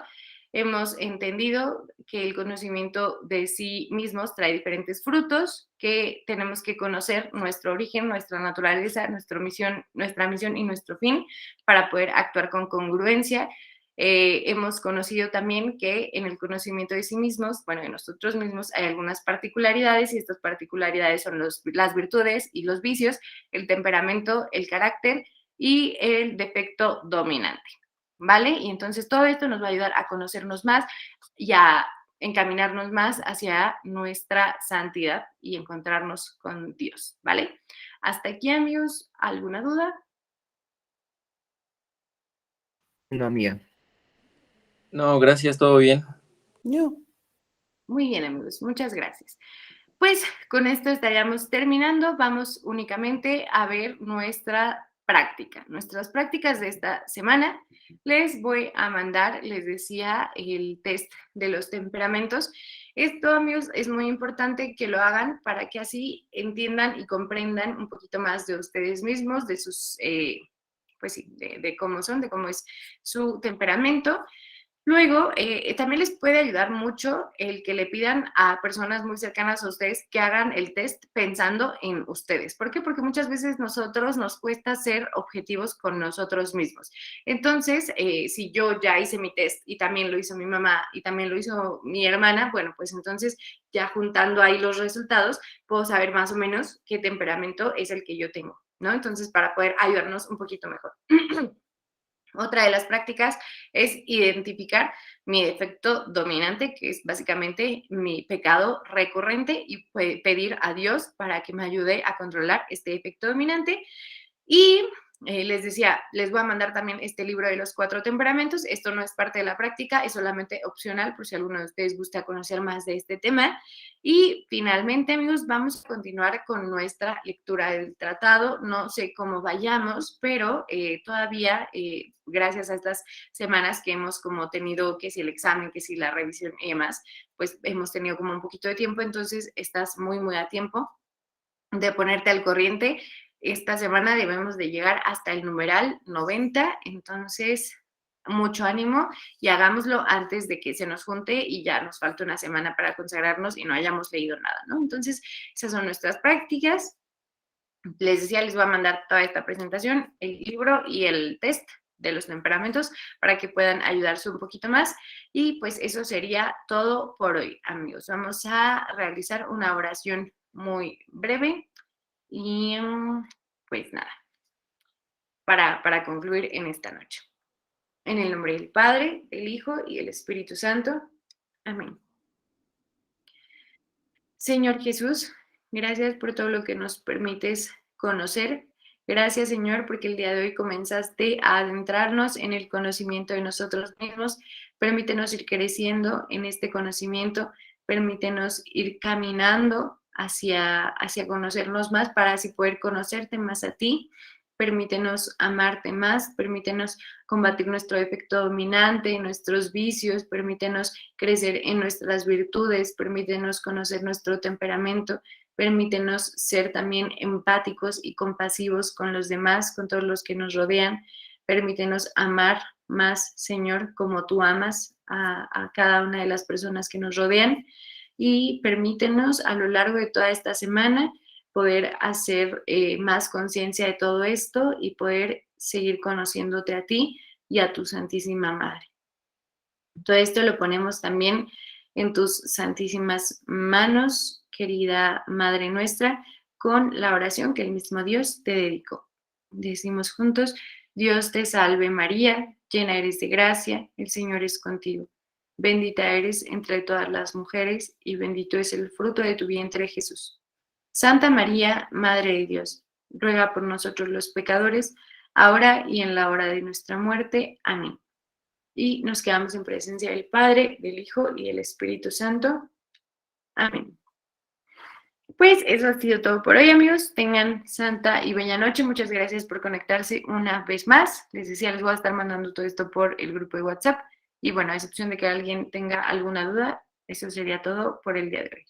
hemos entendido que el conocimiento de sí mismos trae diferentes frutos, que tenemos que conocer nuestro origen, nuestra naturaleza, nuestra misión y nuestro fin para poder actuar con congruencia. Hemos conocido también que en el conocimiento de sí mismos, bueno, de nosotros mismos, hay algunas particularidades y estas particularidades son las virtudes y los vicios, el temperamento, el carácter y el defecto dominante, ¿vale? Y entonces todo esto nos va a ayudar a conocernos más y a encaminarnos más hacia nuestra santidad y encontrarnos con Dios, ¿vale? Hasta aquí, amigos, ¿alguna duda? No, amiga. No, gracias, todo bien. Yo. Muy bien, amigos, muchas gracias. Pues con esto estaríamos terminando. Vamos únicamente a ver nuestra práctica, nuestras prácticas de esta semana. Les voy a mandar, les decía, el test de los temperamentos. Esto, amigos, es muy importante que lo hagan para que así entiendan y comprendan un poquito más de ustedes mismos, de sus, pues sí, de cómo son, de cómo es su temperamento. Luego, también les puede ayudar mucho el que le pidan a personas muy cercanas a ustedes que hagan el test pensando en ustedes. ¿Por qué? Porque muchas veces nosotros nos cuesta ser objetivos con nosotros mismos. Entonces, si yo ya hice mi test y también lo hizo mi mamá y también lo hizo mi hermana, bueno, pues entonces ya juntando ahí los resultados, puedo saber más o menos qué temperamento es el que yo tengo, ¿no? Entonces, para poder ayudarnos un poquito mejor. Otra de las prácticas es identificar mi defecto dominante, que es básicamente mi pecado recurrente, y pedir a Dios para que me ayude a controlar este defecto dominante. Y les decía, les voy a mandar también este libro de los 4 temperamentos. Esto no es parte de la práctica, es solamente opcional por si alguno de ustedes gusta conocer más de este tema. Y finalmente, amigos, vamos a continuar con nuestra lectura del tratado. No sé cómo vayamos, pero todavía, gracias a estas semanas que hemos como tenido, que si el examen, que si la revisión y demás, pues hemos tenido como un poquito de tiempo, entonces estás muy, muy a tiempo de ponerte al corriente. Esta semana debemos de llegar hasta el numeral 90, entonces mucho ánimo y hagámoslo antes de que se nos junte y ya nos falta una semana para consagrarnos y no hayamos leído nada, ¿no? Entonces, esas son nuestras prácticas. Les decía, les voy a mandar toda esta presentación, el libro y el test de los temperamentos para que puedan ayudarse un poquito más. Y pues eso sería todo por hoy, amigos. Vamos a realizar una oración muy breve y pues nada, para concluir en esta noche. En el nombre del Padre, del Hijo y del Espíritu Santo. Amén. Señor Jesús, gracias por todo lo que nos permites conocer. Gracias, Señor, porque el día de hoy comenzaste a adentrarnos en el conocimiento de nosotros mismos. Permítenos ir creciendo en este conocimiento. Permítenos ir caminando hacia conocernos más para así poder conocerte más a ti. Permítenos amarte más, permítenos combatir nuestro defecto dominante, nuestros vicios, permítenos crecer en nuestras virtudes, permítenos conocer nuestro temperamento, permítenos ser también empáticos y compasivos con los demás, con todos los que nos rodean, permítenos amar más, Señor, como tú amas a cada una de las personas que nos rodean, y permítenos a lo largo de toda esta semana poder hacer más conciencia de todo esto y poder seguir conociéndote a ti y a tu Santísima Madre. Todo esto lo ponemos también en tus santísimas manos, querida Madre nuestra, con la oración que el mismo Dios te dedicó. Decimos juntos: Dios te salve María, llena eres de gracia, el Señor es contigo. Bendita eres entre todas las mujeres y bendito es el fruto de tu vientre, Jesús. Santa María, Madre de Dios, ruega por nosotros los pecadores, ahora y en la hora de nuestra muerte. Amén. Y nos quedamos en presencia del Padre, del Hijo y del Espíritu Santo. Amén. Pues eso ha sido todo por hoy, amigos. Tengan santa y bella noche. Muchas gracias por conectarse una vez más. Les decía, les voy a estar mandando todo esto por el grupo de WhatsApp. Y bueno, a excepción de que alguien tenga alguna duda, eso sería todo por el día de hoy.